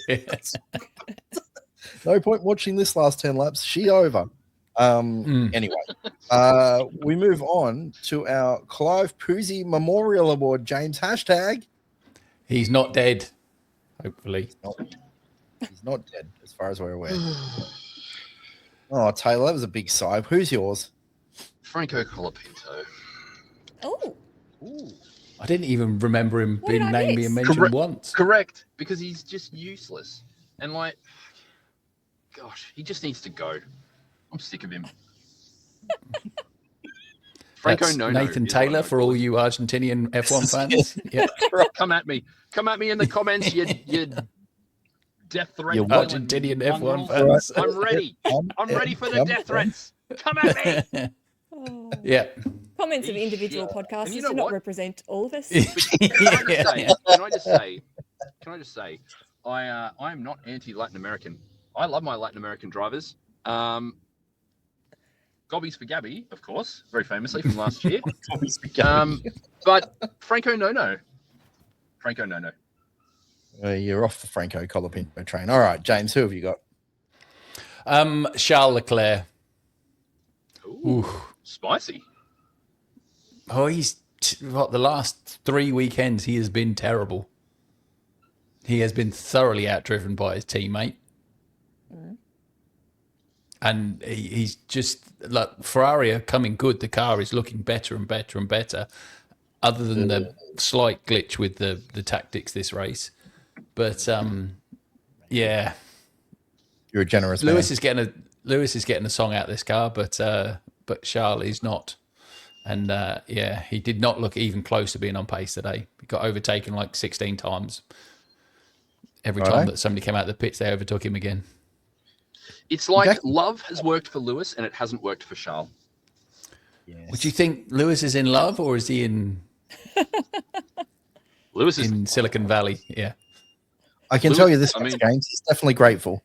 it. No point watching this last 10 laps. She over. Anyway, we move on to our Clive Poozy Memorial Award. James, hashtag. He's not dead, hopefully. He's not dead, as far as we're aware. Oh, Taylor, that was a big sigh. Who's yours? Franco Colapinto. Oh, I didn't even remember him What did being I named miss? and mentioned once. Correct, because he's just useless. And like, gosh, he just needs to go. I'm sick of him. Franco That's no Nathan Taylor for all you Argentinian F1 fans. Yeah, Come at me in the comments. You death threat. You Argentinian F1 mongrels. fans. I'm ready. I'm ready for the death threats. Come at me. oh. Yeah. Comments of He's individual shit. podcasters And you know do not what? represent all of us. Can I just say, I am not anti-Latin American. I love my Latin American drivers. Gobbies for Gabby, of course, very famously from last year. But Franco no. You're off the Franco Colapinto train. All right, James, who have you got? Charles Leclerc. Ooh, spicy. Oh, he's the last 3 weekends he has been terrible. He has been thoroughly outdriven by his teammate. And he's just like Ferrari are coming good. The car is looking better and better and better, other than the slight glitch with the tactics this race. But yeah, You're a generous Lewis man. is getting a song out of this car, but Charles is not. And yeah, he did not look even close to being on pace today. He got overtaken like 16 times. Every time that somebody came out of the pits, they overtook him again. It's like love has worked for Lewis and it hasn't worked for Charles. Yes. Would you think Lewis is in love or is he in Lewis is in Silicon Valley? Yeah. I can tell you this much, James. He's definitely grateful.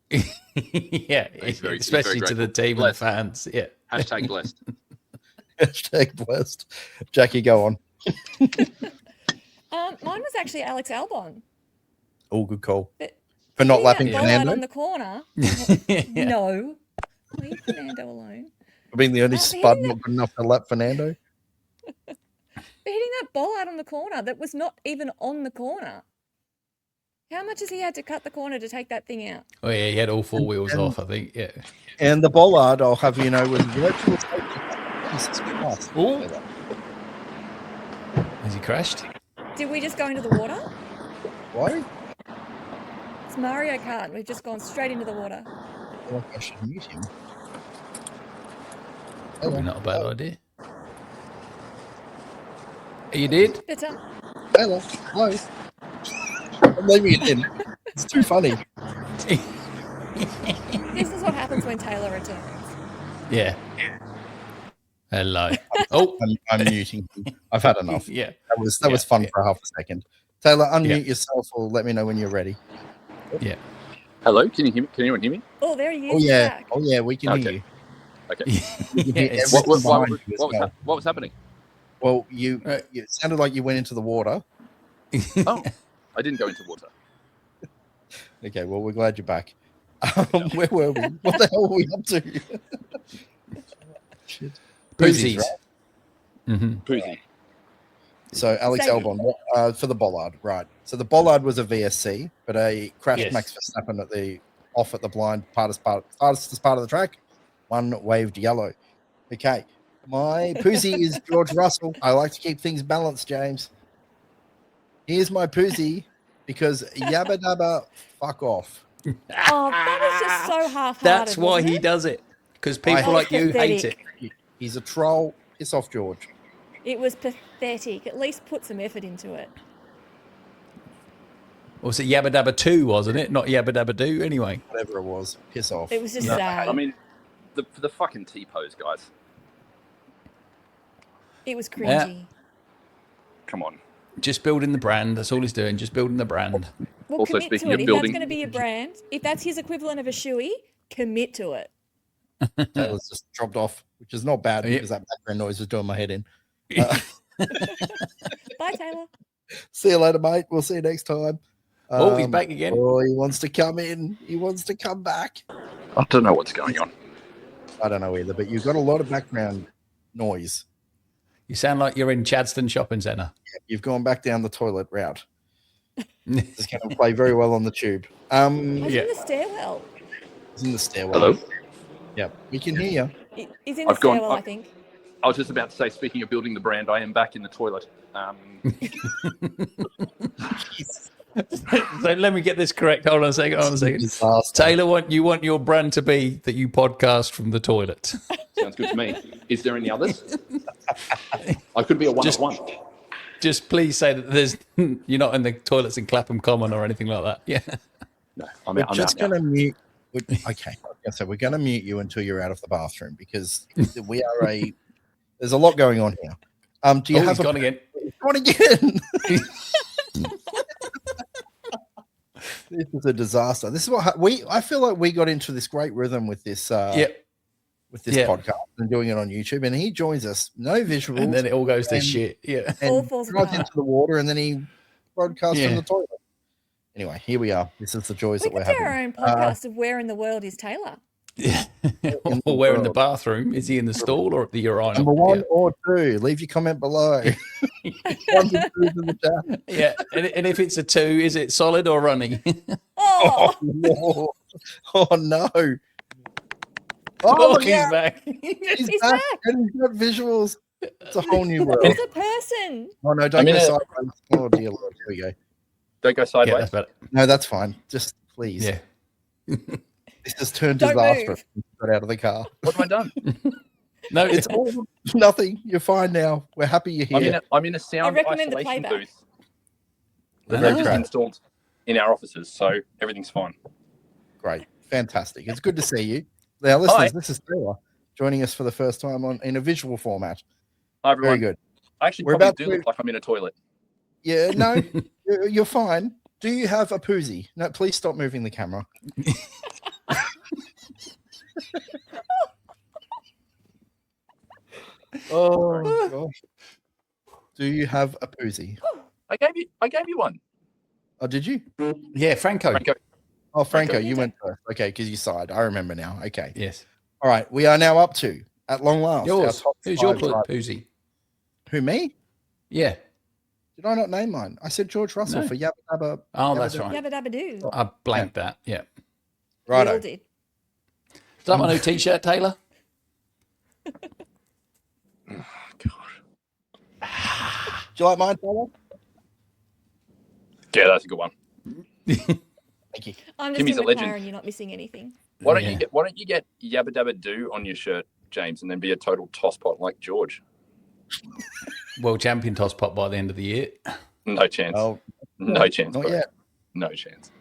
Yeah, He's very especially to the grateful. team Blessed. and the fans. Yeah. Hashtag blessed. Hashtag blessed. Jackie, go on. Mine was actually Alex Albon. All good call. But For not hitting lapping that ball out Fernando. on the corner. Yeah. No, leave Fernando alone. Being the only But spud hitting not good enough to lap Fernando. But hitting that ball out on the corner that was not even on the corner. How much has he had to cut the corner to take that thing out? Oh yeah, he had all four wheels off, I think. Yeah. And the bollard, I'll have you know, was virtual safety. Jesus Christ. Ooh. Has he crashed? Did we just go into the water? Why? It's Mario Kart. We've just gone straight into the water. I feel like I should mute him. Probably not a bad idea. You did? Better. Hello. Hello. I'm leaving it in. It's too funny. This is what happens when Taylor returns. Yeah. Hello. Oh, I'm muting him. I've had enough. yeah. That was fun for half a second. Taylor, unmute Yeah. yourself or let me know when you're ready. Yeah. Hello, can you hear me? Can anyone hear me? Oh, there he is. Oh yeah. Back. Oh yeah, we can hear Okay. you. Okay. We can hear Yes. everyone behind you as well. What was happening? Well, you it sounded like you went into the water. Oh, I didn't go into water. Okay, well, we're glad you're back. Where were we? What the hell were we up to? Shit. Boozies. Right? Mm-hmm. Poozy. So Alex Same. Albon for the bollard, right? So the bollard was a VSC, but a crashed Yes. Max Verstappen at the blind fastest part of the track. One waved yellow. Okay, my poozy is George Russell. I like to keep things balanced, James. Here's my poozy because yabba dabba, fuck off. Oh, that was just so half-hearted. That's why wasn't he it? does it. Because people I- like you hate it. Pathetic. He's a troll. Piss off, George. It was pathetic. At least put some effort into it. Or was it Yabba Dabba 2, wasn't it? Not Yabba Dabba Do, anyway. Whatever it was, piss off. It was just No, sad. I mean, the fucking T-pose, guys. It was cringy. Come on. Just building the brand. That's all he's doing. Just building the brand. Well, Also, commit to speaking it. of If building- that's going to be your brand, if that's his equivalent of a shoey, commit to it. Taylor's just dropped off, which is not bad Yeah. because that background noise was doing my head in. Bye, Taylor. See you later, mate. We'll see you next time. Oh, he's back again. Oh, he wants to come in. He wants to come back. I don't know what's going on. I don't know either, but you've got a lot of background noise. You sound like you're in Chadstone Shopping Centre. You've gone back down the toilet route. It's going to play very well on the tube. I was Yeah. in the stairwell. It's in the stairwell. Hello? Yeah, we can hear you. He's in the stairwell, I think. I was just about to say, speaking of building the brand, I am back in the toilet. So let me get this correct. Hold on a second. Taylor, you want your brand to be that you podcast from the toilet. Sounds good to me. Is there any others? I could be a one-of-one. Just please say that you're not in the toilets in Clapham Common or anything like that. Yeah. No, I'm We're out. just going to mute. Okay, so we're going to mute you until you're out of the bathroom because we are there's a lot going on here. Do you have gone again? Gone again. This is a disaster. This is what I feel like we got into this great rhythm with this. With this podcast and doing it on YouTube, and he joins us, no visuals, and then it all goes to shit. Yeah, and all falls drives into the water, and then he broadcasts from the toilet. Anyway, here we are. This is the joys that we're having. We could do our own podcast of where in the world is Taylor. Yeah, or where in the bathroom? Is he in the stall or at the urinal? Number 1 or 2. Leave your comment below. 1 to 2 in the chat. Yeah, and if it's a 2, is it solid or runny? Oh no. Oh, he's back. He's back. And he's got visuals. It's a whole new world. It's a person. Oh, no, don't go sideways. Oh, dear Lord. Here we go. Don't go sideways. Yeah, that's better. No, that's fine. Just please. Yeah. This has turned disastrous. Got out of the car. What have I done? No, it's all nothing. You're fine now. We're happy you're here. I'm in a sound isolation booth. The rave is installed in our offices, so everything's fine. Great. Fantastic. It's good to see you. Now, listeners, this is Taylor joining us for the first time in a visual format. Hi, everyone. Very good. I actually probably do look like I'm in a toilet. Yeah, no, you're fine. Do you have a poozy? No, please stop moving the camera. Oh, gosh. Do you have a poozy? I gave you one. Oh, did you? Yeah, Franco. Oh, Franco, you went first. Okay, because you sighed. I remember now. Okay. Yes. All right. We are now up to, at long last, yours. Who's your poozy? Who, me? Yeah. Did I not name mine? I said George Russell for Yabba Dabba. Oh, that's right. Yabba Dabba Doo. I blanked that. Yeah. Righto. We all did. Is that my new T-shirt, Taylor? Oh, God. Do you like mine, Taylor? Yeah, that's a good one. Thank you. I'm just Kimmy's in a legend. McLaren. You're not missing anything. Why don't you get Yabba Dabba Doo on your shirt, James, and then be a total tosspot like George? World champion tosspot by the end of the year. No chance. Oh, no chance. Not yet. No chance.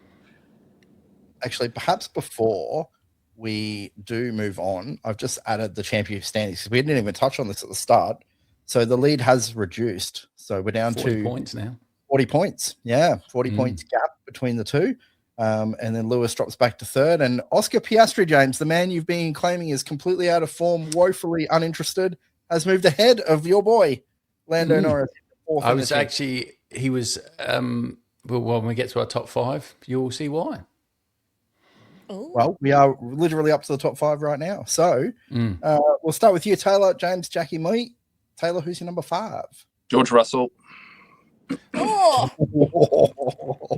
Actually, perhaps before we do move on, I've just added the championship standings because we didn't even touch on this at the start. So the lead has reduced. So we're down 40 to points now. 40 points. Yeah, 40 points gap between the two. And then Lewis drops back to third. And Oscar Piastri, James, the man you've been claiming is completely out of form, woefully uninterested, has moved ahead of your boy, Lando Norris. I was actually, he was, well, when we get to our top 5, you'll see why. Ooh. Well, we are literally up to the top 5 right now. So we'll start with you, Taylor, James, Jackie, me. Taylor, who's your number 5? George Russell. Oh!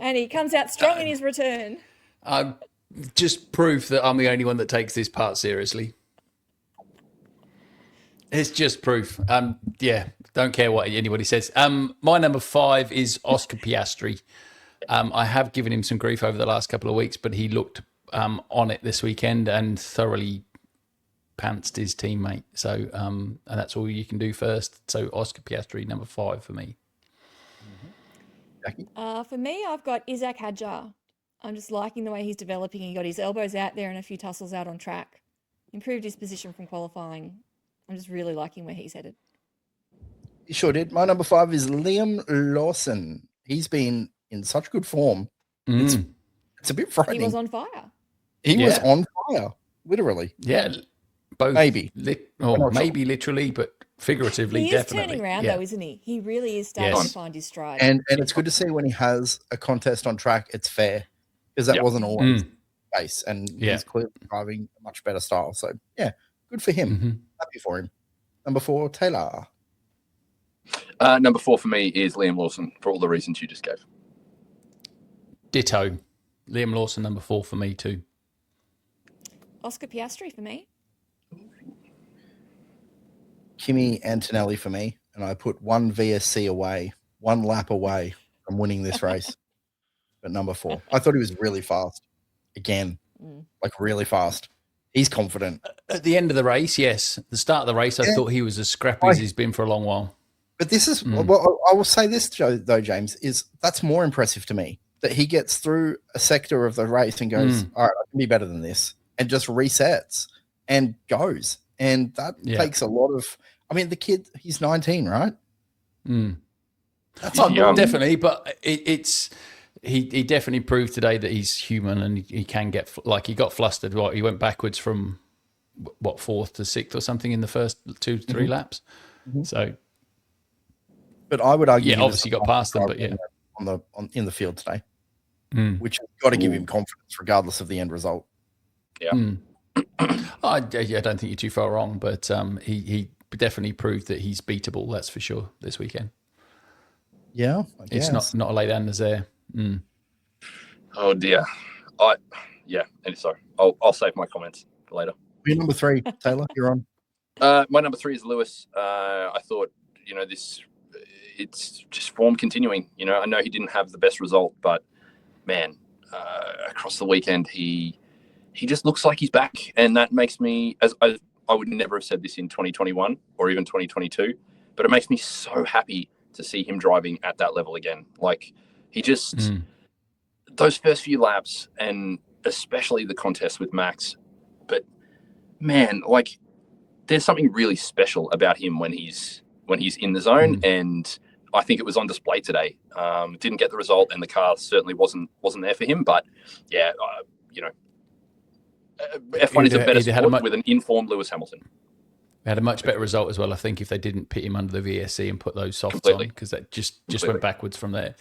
And he comes out strong in his return. Just proof that I'm the only one that takes this part seriously. It's just proof. Yeah, don't care what anybody says. My number 5 is Oscar Piastri. I have given him some grief over the last couple of weeks, but he looked on it this weekend and thoroughly pantsed his teammate. So, and that's all you can do first. So Oscar Piastri, number 5 for me. For me, I've got Isaac Hadjar. I'm just liking the way he's developing. He got his elbows out there and a few tussles out on track. Improved his position from qualifying. I'm just really liking where he's headed. You sure did. My number 5 is Liam Lawson. He's been in such good form. It's a bit frightening. He was on fire. He was on fire, literally. Yeah, both. Maybe. Maybe literally, but figuratively, he definitely. He is turning around, though, isn't he? He really is starting to find his stride. And it's good to see when he has a contest on track, it's fair, because that wasn't always the case. And he's clearly driving a much better style. So, yeah, good for him. Happy for him. Number 4, Taylor. Number 4 for me is Liam Lawson, for all the reasons you just gave. Ditto. Liam Lawson, number 4 for me too. Oscar Piastri for me. Kimi Antonelli for me, and I put one VSC away, one lap away from winning this race at number 4. I thought he was really fast. Again, like really fast. He's confident. At the end of the race, yes. The start of the race, I thought he was as scrappy as he's been for a long while. But this is, well, I will say this, though, James, is that's more impressive to me, that he gets through a sector of the race and goes, all right, I can be better than this, and just resets and goes. And that takes a lot of, I mean, the kid, he's 19, right? That's definitely, but he definitely proved today that he's human and he can get, like, he got flustered. He went backwards from, 4th to 6th or something in the first 2 to 3 laps. So, but I would argue, obviously got past them, but in the field today, which has got to give him confidence regardless of the end result. Yeah. I don't think you're too far wrong, but he definitely proved that he's beatable. That's for sure this weekend. Yeah, I guess. It's not a lay down as there. Oh dear. Sorry. I'll save my comments for later. Your number 3, Taylor, you're on. My number 3 is Lewis. I thought, it's just form continuing. I know he didn't have the best result, but man, across the weekend, he just looks like he's back. And that makes me, as I would never have said this in 2021 or even 2022, but it makes me so happy to see him driving at that level again. Like, he just, those first few laps, and especially the contest with Max, but man, like, there's something really special about him when he's in the zone, and I think it was on display today. Didn't get the result, and the car certainly wasn't there for him. But yeah, F1 is a better sport with an informed Lewis Hamilton. We had a much better result as well, I think, if they didn't pit him under the VSC and put those softs on, because that just went backwards from there.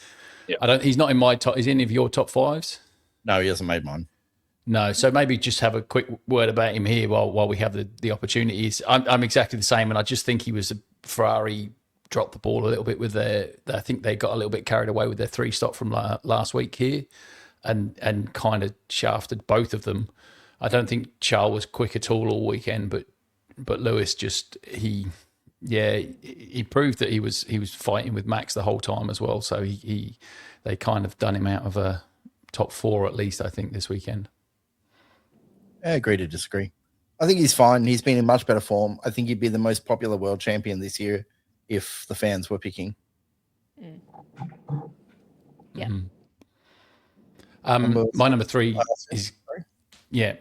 Yeah. He's not in my top. Is any of your top 5s? No, he hasn't made mine. No, so maybe just have a quick word about him here while we have the opportunities. I'm exactly the same, and I just think he was a Ferrari dropped the ball a little bit with I think they got a little bit carried away with their 3 stop from last week here, and kind of shafted both of them. I don't think Charles was quick at all weekend, but Lewis just he proved that he was fighting with Max the whole time as well. So they kind of done him out of a top 4 at least, I think, this weekend. I agree to disagree. I think he's fine. He's been in much better form. I think he'd be the most popular world champion this year if the fans were picking. Yeah. My number 3 is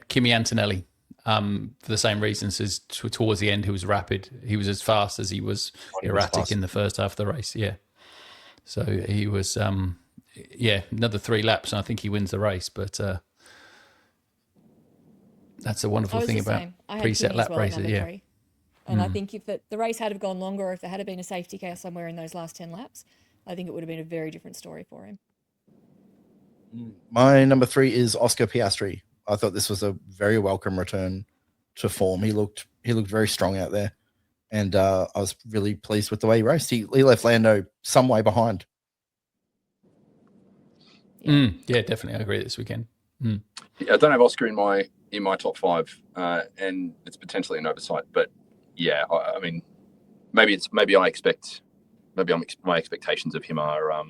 Kimi Antonelli. For the same reasons as towards the end, he was rapid. He was as fast as he was erratic in the first half of the race. Yeah. So he was, another 3 laps, and I think he wins the race. But that's a wonderful thing about preset lap races. Yeah. 3. And I think if the race had have gone longer, or if there had been a safety car somewhere in those last 10 laps, I think it would have been a very different story for him. My number 3 is Oscar Piastri. I thought this was a very welcome return to form. He looked very strong out there, and I was really pleased with the way he raced. He left Lando some way behind. Yeah, definitely. I agree this weekend. Yeah, I don't have Oscar in my top 5, and it's potentially an oversight. But yeah, I mean, maybe my expectations of him are a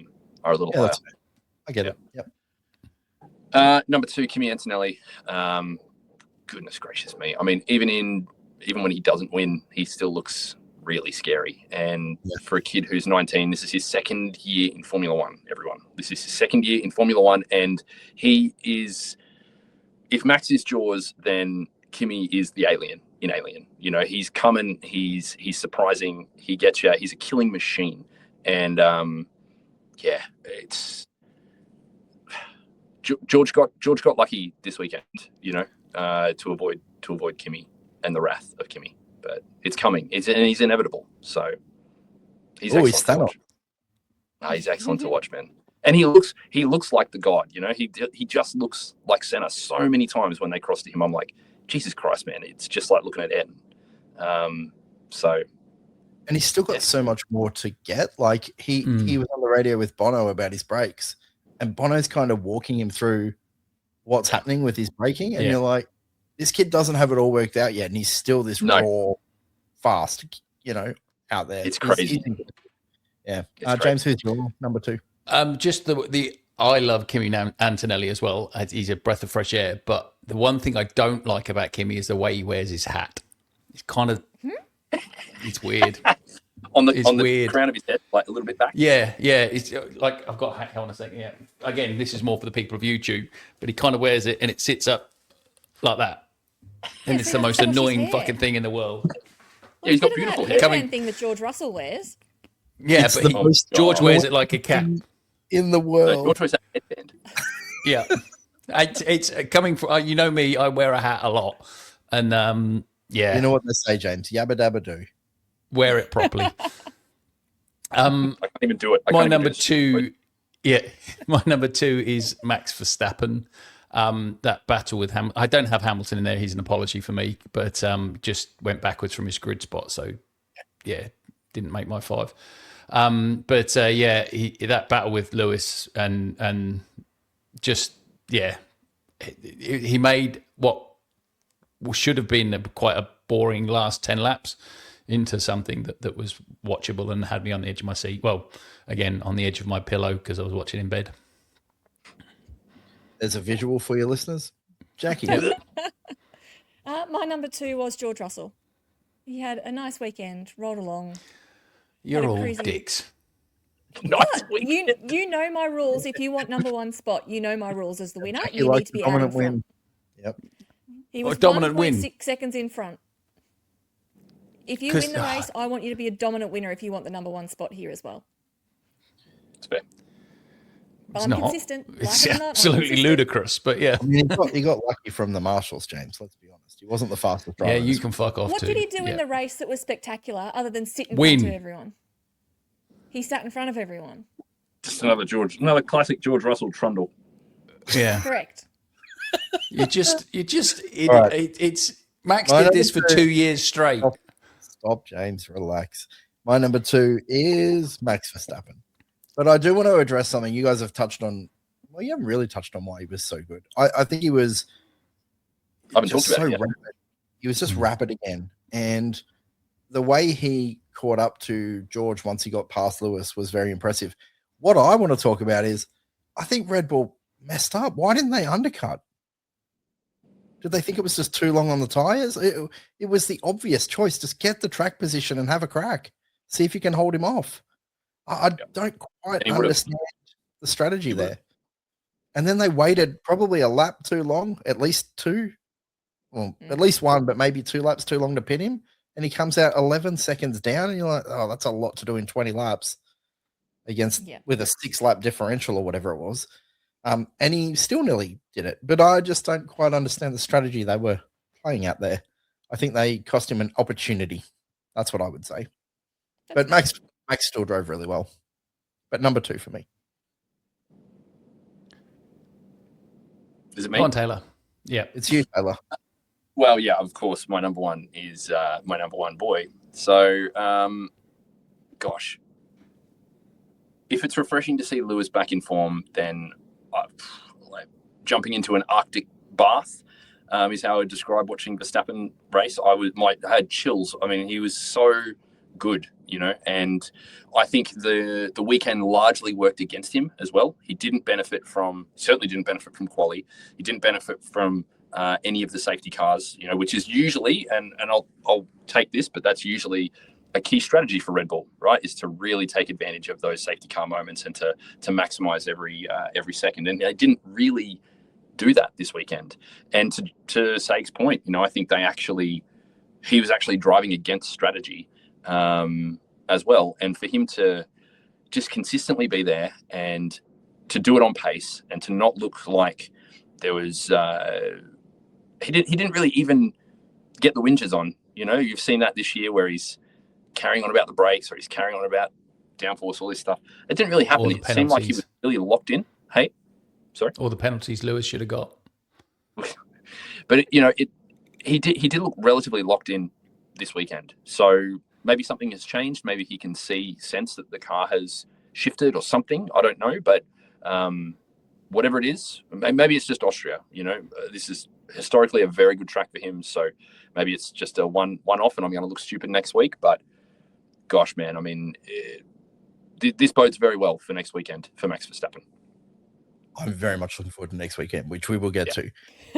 little higher. I get it. Yep. Number 2, Kimi Antonelli. Goodness gracious me! I mean, even when he doesn't win, he still looks really scary. And for a kid who's 19, this is his 2nd year in Formula One. Everyone, this is his 2nd year in Formula One, and he is. If Max is Jaws, then Kimi is the alien in Alien. He's coming. He's surprising. He gets you. He's a killing machine, and it's. George got lucky this weekend, to avoid Kimi and the wrath of Kimi, but it's coming. And he's inevitable. So he's excellent to watch. He's excellent to watch, man. And he looks like the god. He just looks like Senna. So many times when they cross to him, I'm like, Jesus Christ, man! It's just like looking at Ed. And he's still got so much more to get. Like he was on the radio with Bono about his brakes. And Bono's kind of walking him through what's happening with his braking. And you're like, this kid doesn't have it all worked out yet. And he's still this raw, fast, out there. It's crazy. Yeah. It's James, who's your number 2? Just I love Kimi Antonelli as well. He's a breath of fresh air. But the one thing I don't like about Kimi is the way he wears his hat. It's kind of, it's weird. on the crown of his head, like a little bit back. Yeah. It's like I've got a hat on a second. Yeah. Again, this is more for the people of YouTube, but he kind of wears it and it sits up like that, and it's the most annoying fucking thing in the world. Yeah, he's got beautiful hair. That thing that George Russell wears. Yeah, but George wears it like a cap in the world. George wears a headband. Yeah, it's coming from you know me. I wear a hat a lot, and yeah, you know what they say, James? Yabba dabba do. Wear it properly. I can't even do it. My number 2 is Max Verstappen. That battle with Hamilton. I don't have Hamilton in there. He's an apology for me, but just went backwards from his grid spot. So yeah, didn't make my 5. But that battle with Lewis and just he made what should have been quite a boring last 10 laps into something that was watchable and had me on the edge of my seat. Well, again, on the edge of my pillow because I was watching in bed. There's a visual for your listeners. Jackie. My number 2 was George Russell. He had a nice weekend, rolled along. You're all dicks. Nice you know my rules. If you want number 1 spot, you know my rules as the winner. Jackie You need to be out in dominant front. win. Yep. He was dominant win. 1.6 seconds in front. If you win the race, I want you to be a dominant winner if you want the number 1 spot here as well. It's fair. But I'm consistent. It's absolutely ludicrous, but yeah. I mean, he got lucky from the marshals, James. Let's be honest. He wasn't the fastest driver. Yeah, you can fuck off What too. did he do in the race that was spectacular other than sit in front of everyone? He sat in front of everyone. Just another classic George Russell trundle. Yeah. Correct. It's Max did this for 2 years straight. Stop, James. Relax. My number 2 is Max Verstappen. But I do want to address something you guys have touched on. Well, you haven't really touched on why he was so good. I think he was just so rapid. He was just rapid again. And the way he caught up to George once he got past Lewis was very impressive. What I want to talk about is I think Red Bull messed up. Why didn't they undercut? Did they think it was just too long on the tires? It was the obvious choice. Just get the track position and have a crack. See if you can hold him off. I don't quite understand the strategy there. And then they waited probably a lap too long, at least 2. Well, at least 1, but maybe 2 laps too long to pin him. And he comes out 11 seconds down, and you're like, oh, that's a lot to do in 20 laps with a 6-lap differential or whatever it was. And he still nearly did it. But I just don't quite understand the strategy they were playing out there. I think they cost him an opportunity. That's what I would say. But Max still drove really well. But number 2 for me. Is it me? Come on, Taylor. Yeah. It's you, Taylor. Well, yeah, of course. My number 1 is my number 1 boy. So, gosh. If it's refreshing to see Lewis back in form, then jumping into an Arctic bath is how I would describe watching Verstappen race. I had chills. I mean, he was so good, and I think the weekend largely worked against him as well. He certainly didn't benefit from quali. He didn't benefit from any of the safety cars, which is usually, and I'll take this, but that's usually a key strategy for Red Bull, right? Is to really take advantage of those safety car moments and to maximize every second. And they didn't really do that this weekend. And to Saig's point, I think he was actually driving against strategy as well. And for him to just consistently be there and to do it on pace and to not look like there was he didn't really even get the whinges on. You've seen that this year where he's carrying on about the brakes or he's carrying on about downforce, all this stuff. It didn't really happen. It seemed like he was really locked in. Hey, sorry. All the penalties Lewis should have got. But he did look relatively locked in this weekend. So maybe something has changed. Maybe he can sense that the car has shifted or something. I don't know, but whatever it is, maybe it's just Austria. This is historically a very good track for him. So maybe it's just a one-off, and I'm going to look stupid next week. But gosh, man, I mean, this bodes very well for next weekend for Max Verstappen. I'm very much looking forward to next weekend, which we will get to.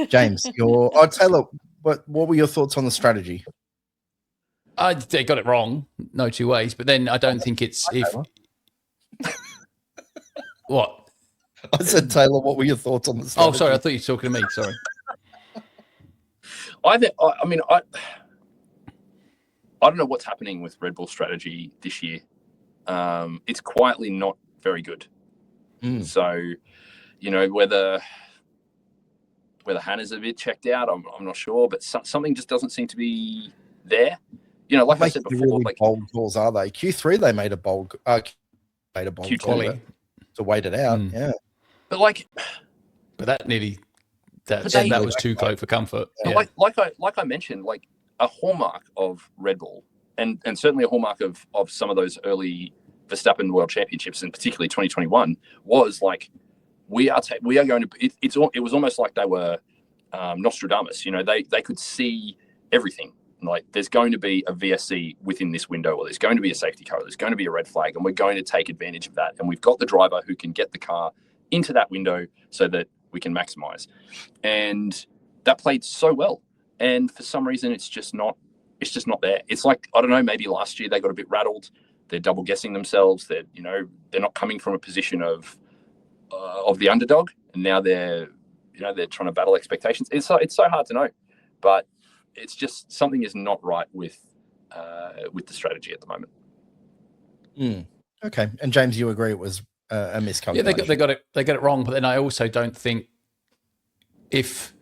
James, Taylor, what were your thoughts on the strategy? They got it wrong, no two ways. But then I don't think it's what I said, Taylor. What were your thoughts on the strategy? Oh, sorry, I thought you were talking to me. Sorry. I don't know what's happening with Red Bull strategy this year. It's quietly not very good. So, you know, whether Hannah's a bit checked out, I'm not sure, but something just doesn't seem to be there. You know, like I said before, really bold calls, are they? Q3 they made a bold call to wait it out. Yeah, but that nearly that was too close for comfort. Yeah. Like I mentioned, like a hallmark of Red Bull, and certainly a hallmark of some of those early Verstappen World Championships, and particularly 2021, was like we are going to. It was almost like they were Nostradamus. You know, they could see everything. Like there's going to be a VSC within this window, or there's going to be a safety car, or there's going to be a red flag, and we're going to take advantage of that. And we've got the driver who can get the car into that window so that we can maximize. And that played so well. And for some reason, it's just not there. It's like, I don't know, maybe last year they got a bit rattled. They're double guessing themselves. They're not coming from a position of the underdog, and now they're trying to battle expectations. It's so hard to know, but it's just something is not right with the strategy at the moment. Okay, and James, you agree it was a miscalculation? Yeah, they got it wrong. But then I also don't think if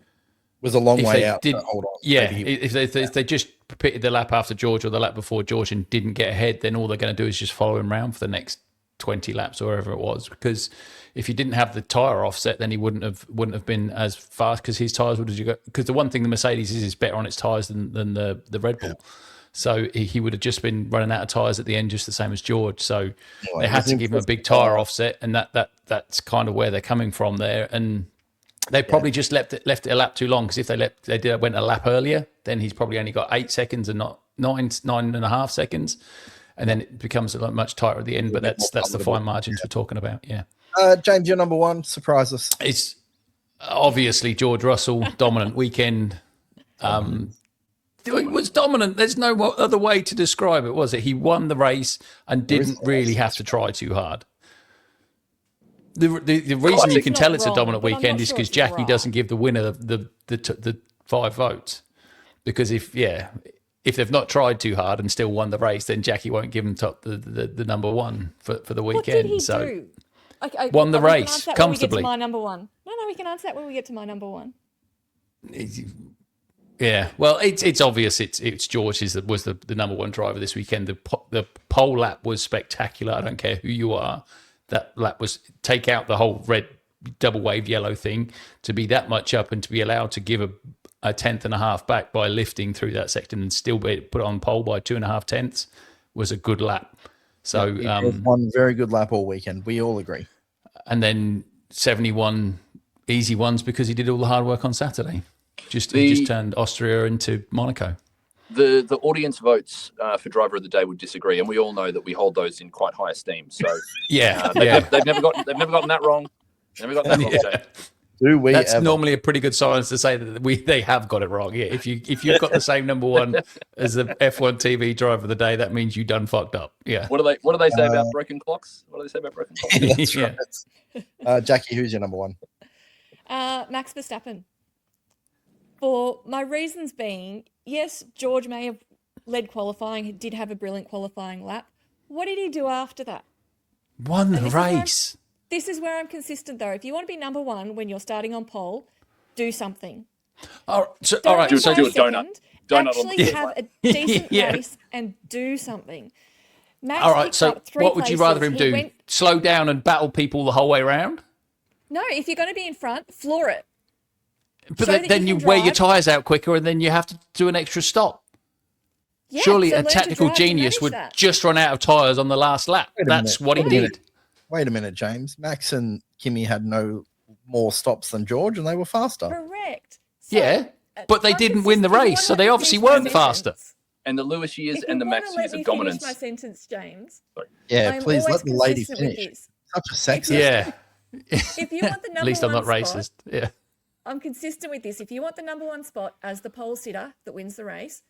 was a long way out. Hold on. Yeah, if they just repeated the lap after George or the lap before George and didn't get ahead, then all they're going to do is just follow him around for the next 20 laps or wherever it was. Because if you didn't have the tire offset, then he wouldn't have been as fast, because his tires would have. Because the one thing the Mercedes is better on its tires than the Red Bull. Yeah. So he would have just been running out of tires at the end, just the same as George. So they had to give him a big tire offset, and that's kind of where they're coming from there. And they probably just left it a lap too long, because if they went a lap earlier, then he's probably only got 8 seconds and not 9.5 seconds, and then it becomes a lot much tighter at the end. But that's the fine margins we're talking about. Yeah. James, your number one. Surprise us. It's obviously George Russell. Dominant weekend. It was dominant. There's no other way to describe it, was it? He won the race and didn't really have to try too hard. The reason you can tell it's a dominant weekend is because Jackie doesn't give the winner the 5 votes. Because if they've not tried too hard and still won the race, then Jackie won't give them the number one for the weekend. What did he do? Okay, won the race comfortably. When we get to my number one. No, we can answer that when we get to my number one. Yeah, well, it's obvious. It's George was the number one driver this weekend. The pole lap was spectacular. I don't care who you are. That lap was, take out the whole red double wave yellow thing, to be that much up and to be allowed to give a tenth and a half back by lifting through that section and still be put on pole by 2.5 tenths was a good lap. So it was one very good lap all weekend. We all agree. And then 71 easy ones because he did all the hard work on Saturday. He just turned Austria into Monaco. The audience votes for driver of the day would disagree, and we all know that we hold those in quite high esteem. So they've never gotten that wrong. Never gotten that wrong. Yeah. Do we? That's normally a pretty good sign to say that they have got it wrong. Yeah, if you've got the same number one as the F1 TV driver of the day, that means you done fucked up. Yeah. What do they say about broken clocks? What do they say about broken clocks? That's right. Jackie, who's your number one? Max Verstappen. For my reasons being, yes, George may have led qualifying. He did have a brilliant qualifying lap. What did he do after that? Won the race. This is where I'm consistent, though. If you want to be number one when you're starting on pole, do something. All right. So do a donut. Actually have a decent race and do something. Max all right. So what would you rather him do? Slow down and battle people the whole way around? No, if you're going to be in front, floor it. But then you wear your tyres out quicker and then you have to do an extra stop. Yeah, surely a technical genius would just run out of tyres on the last lap. That's what he did. Wait a minute, James. Max and Kimi had no more stops than George and they were faster. Correct. So, yeah, but they didn't win the race, so they obviously weren't faster. and the Lewis years If and you the want Max to let years me of finish dominance. my sentence, James. Yeah, I'm please always let the lady consistent with finish. this. Such a sexist. Yeah. If you want the At number least I'm one not spot, racist. Yeah. I'm consistent with this. If you want the number one spot as the pole sitter that wins the race,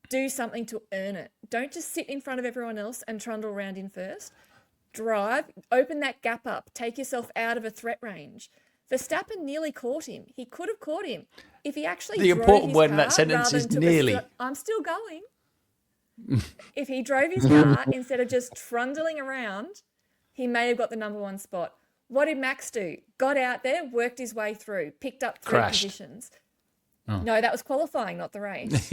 do something to earn it. Don't just sit in front of everyone else and trundle around in first. Drive, open that gap up, take yourself out of a threat range. Verstappen nearly caught him. He could have caught him if he actually The drove important his word in car that sentence rather is than took nearly. I'm still going. If he drove his car instead of just trundling around, he may have got the number one spot. What did Max do? Got out there, worked his way through, picked up 3 Crashed. positions. Oh. No, that was qualifying, not the race.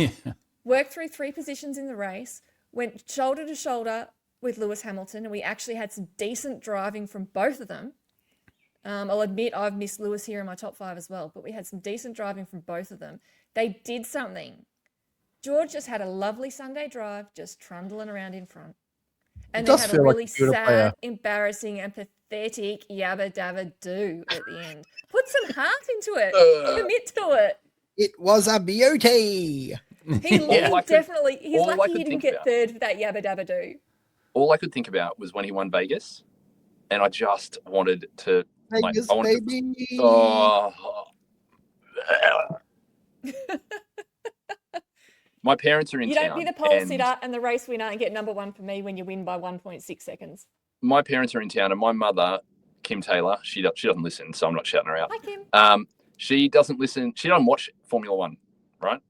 Worked through 3 positions in the race, went shoulder to shoulder with Lewis Hamilton, and we actually had some decent driving from both of them. I'll admit I've missed Lewis here in my top 5 as well, but we had some decent driving from both of them. They did something. George just had a lovely Sunday drive, just trundling around in front. And they had a really sad, embarrassing, and pathetic yabba dabba do at the end. Put some heart into it. Commit to it. It was a beauty. He's lucky he didn't get third for that yabba dabba do. All I could think about was when he won Vegas, and I just wanted to. Vegas, baby. My parents are in town. You don't be the pole sitter and the race winner and get number one for me when you win by 1.6 seconds. My parents are in town, and my mother, Kim Taylor, she doesn't listen, so I'm not shouting her out. Hi, Kim. She doesn't listen. She doesn't watch Formula One, right?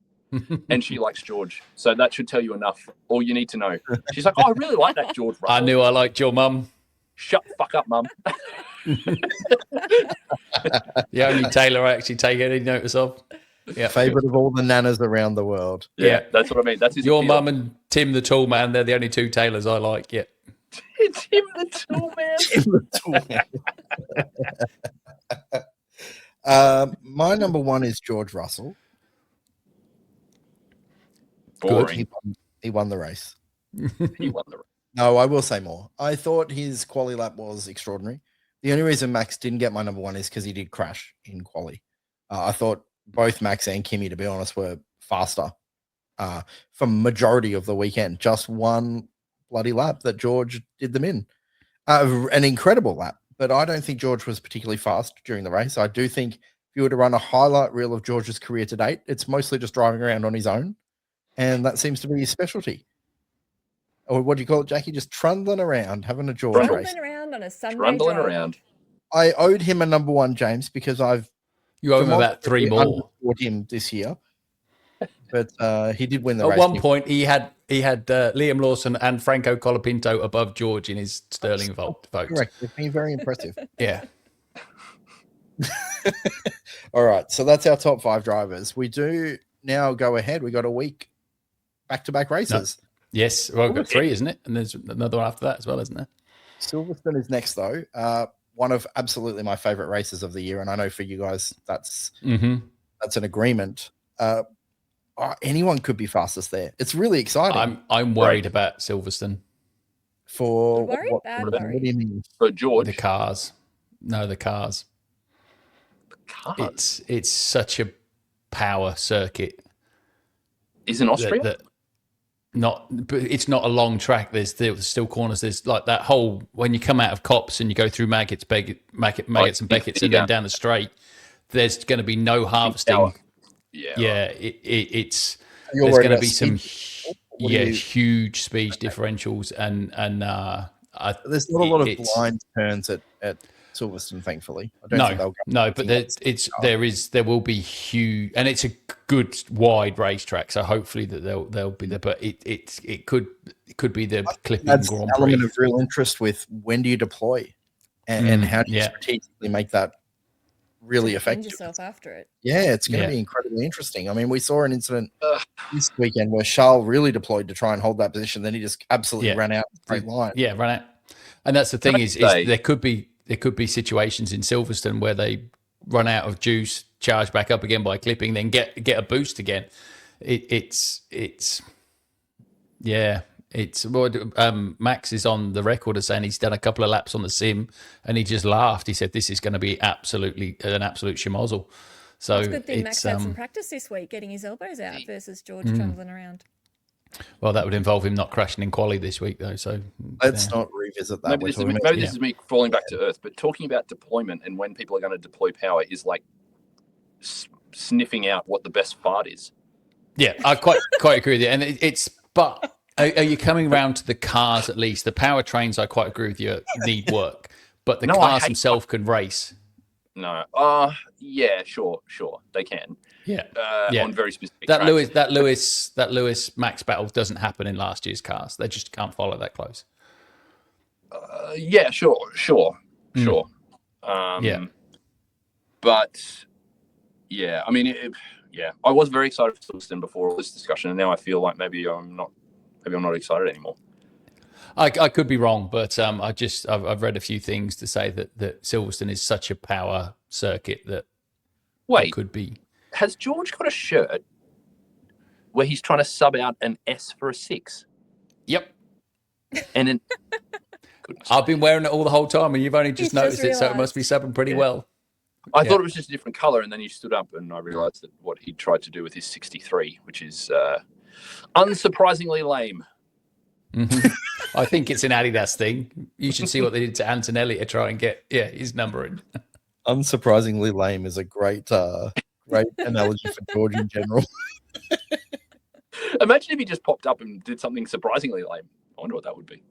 And she likes George, so that should tell you enough. All you need to know. She's like, "Oh, I really like that George Russell." I knew I liked your mum. Shut the fuck up, mum. The only Taylor I actually take any notice of. Yeah, favorite of all the nanas around the world. Yeah, that's what I mean. That's his your appeal. mum and Tim the Tall Man. They're the only 2 Taylors I like. Yeah. Tim the Tall Man. Tim the Tall Man. My number 1 is George Russell. Boring. He won the race. He won the race. No, I will say more. I thought his quali lap was extraordinary. The only reason Max didn't get my number 1 is because he did crash in quali. I thought both Max and Kimi, to be honest, were faster for majority of the weekend. Just one bloody lap that George did them in. An incredible lap, but I don't think George was particularly fast during the race. I do think if you were to run a highlight reel of George's career to date, it's mostly just driving around on his own, and that seems to be his specialty. Or what do you call it, Jackie? Just trundling around, having a George race. Trundling around on a Sunday Trundling drive. around. I owed him a number 1, James, because You owe him about 3 more. Him this year, but he did win the At race. At one point, he had Liam Lawson and Franco Colapinto above George in his Sterling vote. Correct. It's been very impressive. Yeah. All right, so that's our top 5 drivers. We do now go ahead. We got a week back-to-back races. No. Yes, well, we've got 3, isn't it? And there's another one after that as well, isn't there? Silverstone is next, though. One of absolutely my favorite races of the year, and I know for you guys that's an agreement. Anyone could be fastest there. It's really exciting. I'm worried about Silverstone. For what do you mean? For George, the cars. No, the cars. It's such a power circuit. Isn't Austria? But it's not a long track. There's still corners. There's like that whole when you come out of Copse and you go through Maggots and Beckett's and then down the straight. There's going to be no harvesting. Yeah. It's there's going to be some huge speed differentials and there's not a lot of blind turns at Silverstone, thankfully. There will be huge, and it's a good wide racetrack, so hopefully that they'll be there. But it could be the clipping That's Grand Prix. Element of Prix. real interest with when do you deploy, and how do you strategically make that really effective? Yourself after it. Yeah, it's going to be incredibly interesting. I mean, we saw an incident this weekend where Charles really deployed to try and hold that position, then he just absolutely ran out the straight line. Yeah, ran out. And that's the thing is there could be situations in Silverstone where they run out of juice, charge back up again by clipping, then get a boost again. Max is on the record as saying he's done a couple of laps on the sim, and he just laughed. He said this is going to be an absolute schmozzle. So it's a good thing Max had some practice this week, getting his elbows out versus George trundling around. Well, that would involve him not crashing in quali this week, though. So let's not revisit that. Maybe this is me falling back to earth, but talking about deployment and when people are going to deploy power is like sniffing out what the best fart is. Yeah, I quite agree with you. And but are you coming around to the cars at least? The powertrains, I quite agree with you, need work. But the cars themselves can race. No. Yeah, sure. They can. Yeah. On very specific that tracks. Lewis Max battle doesn't happen in last year's cars. They just can't follow that close. Yeah, sure. But yeah, I mean, I was very excited for Silverstone before all this discussion, and now I feel like maybe I'm not excited anymore. I could be wrong, but I've read a few things to say that Silverstone is such a power circuit that it could be. Has George got a shirt where he's trying to sub out an S for a 6? Yep. And then I've been wearing it all the whole time, and you've only just noticed it, so it must be subbing pretty well. I thought it was just a different color, and then you stood up, and I realized that what he tried to do with his 63, which is unsurprisingly lame. Mm-hmm. I think it's an Adidas thing. You should see what they did to Antonelli to try and get his number in. Unsurprisingly lame is a great analogy for George in general. Imagine if he just popped up and did something surprisingly lame. I wonder what that would be.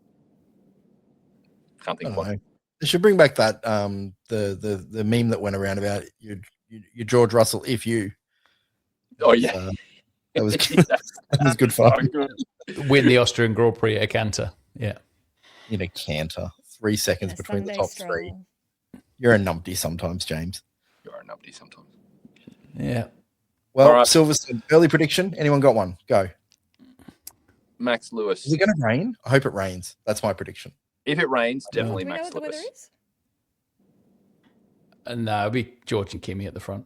Can't think of one. They should bring back that the meme that went around about you George Russell if you. Oh yeah, that was that was good fun. Win the Austrian Grand Prix at a canter. Yeah, in a canter, 3 seconds between the top three. You're a numpty sometimes, James. You're a numpty sometimes. Yeah. Well, Silverstone, early prediction. Anyone got one? Go. Max Lewis. Is it going to rain? I hope it rains. That's my prediction. If it rains, definitely Do we Max know what Lewis. the weather is? No, it'll be George and Kimi at the front.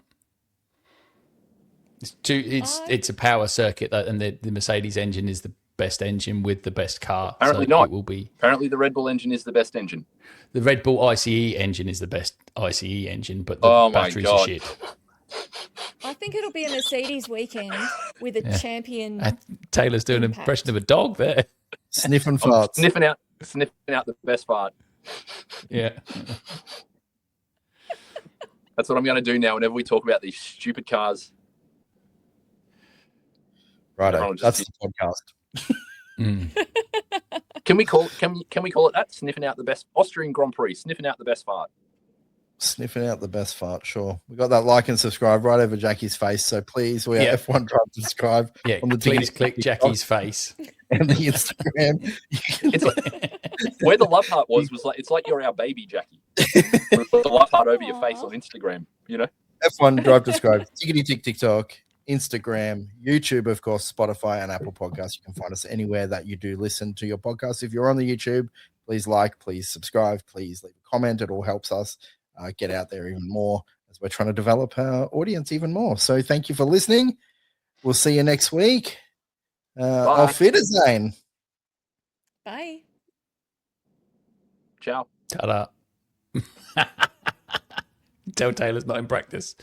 It's a power circuit, and the Mercedes engine is the best engine with the best car. Apparently so not. It will be. Apparently the Red Bull engine is the best engine. The Red Bull ICE engine is the best ICE engine, but the batteries are shit. I think it'll be a Mercedes weekend with a champion. Taylor's doing an impression of a dog there. Sniffing farts. Sniffing out the best fart. Yeah. That's what I'm going to do now whenever we talk about these stupid cars. Right, that's the podcast. Can we call it that? Sniffing out the best Austrian Grand Prix. Sniffing out the best fart. Sniffing out the best fart. Sure, we got that like and subscribe right over Jackie's face. So please, we are F1 Drive subscribe. Yeah, on the please click Jackie's face and the Instagram. It's like, where the love heart was like it's like you're our baby, Jackie. We put the love heart over your face on Instagram. You know, F1 Drive subscribe. Tickety tick TikTok. Instagram, YouTube, of course, Spotify and Apple Podcasts. You can find us anywhere that you do listen to your podcast. If you're on the YouTube, please like, please subscribe, please leave a comment. It all helps us get out there even more as we're trying to develop our audience even more. So thank you for listening. We'll see you next week. Auf Wiedersehen. Bye. Ciao. Ta-da. Tell Taylor's not in practice.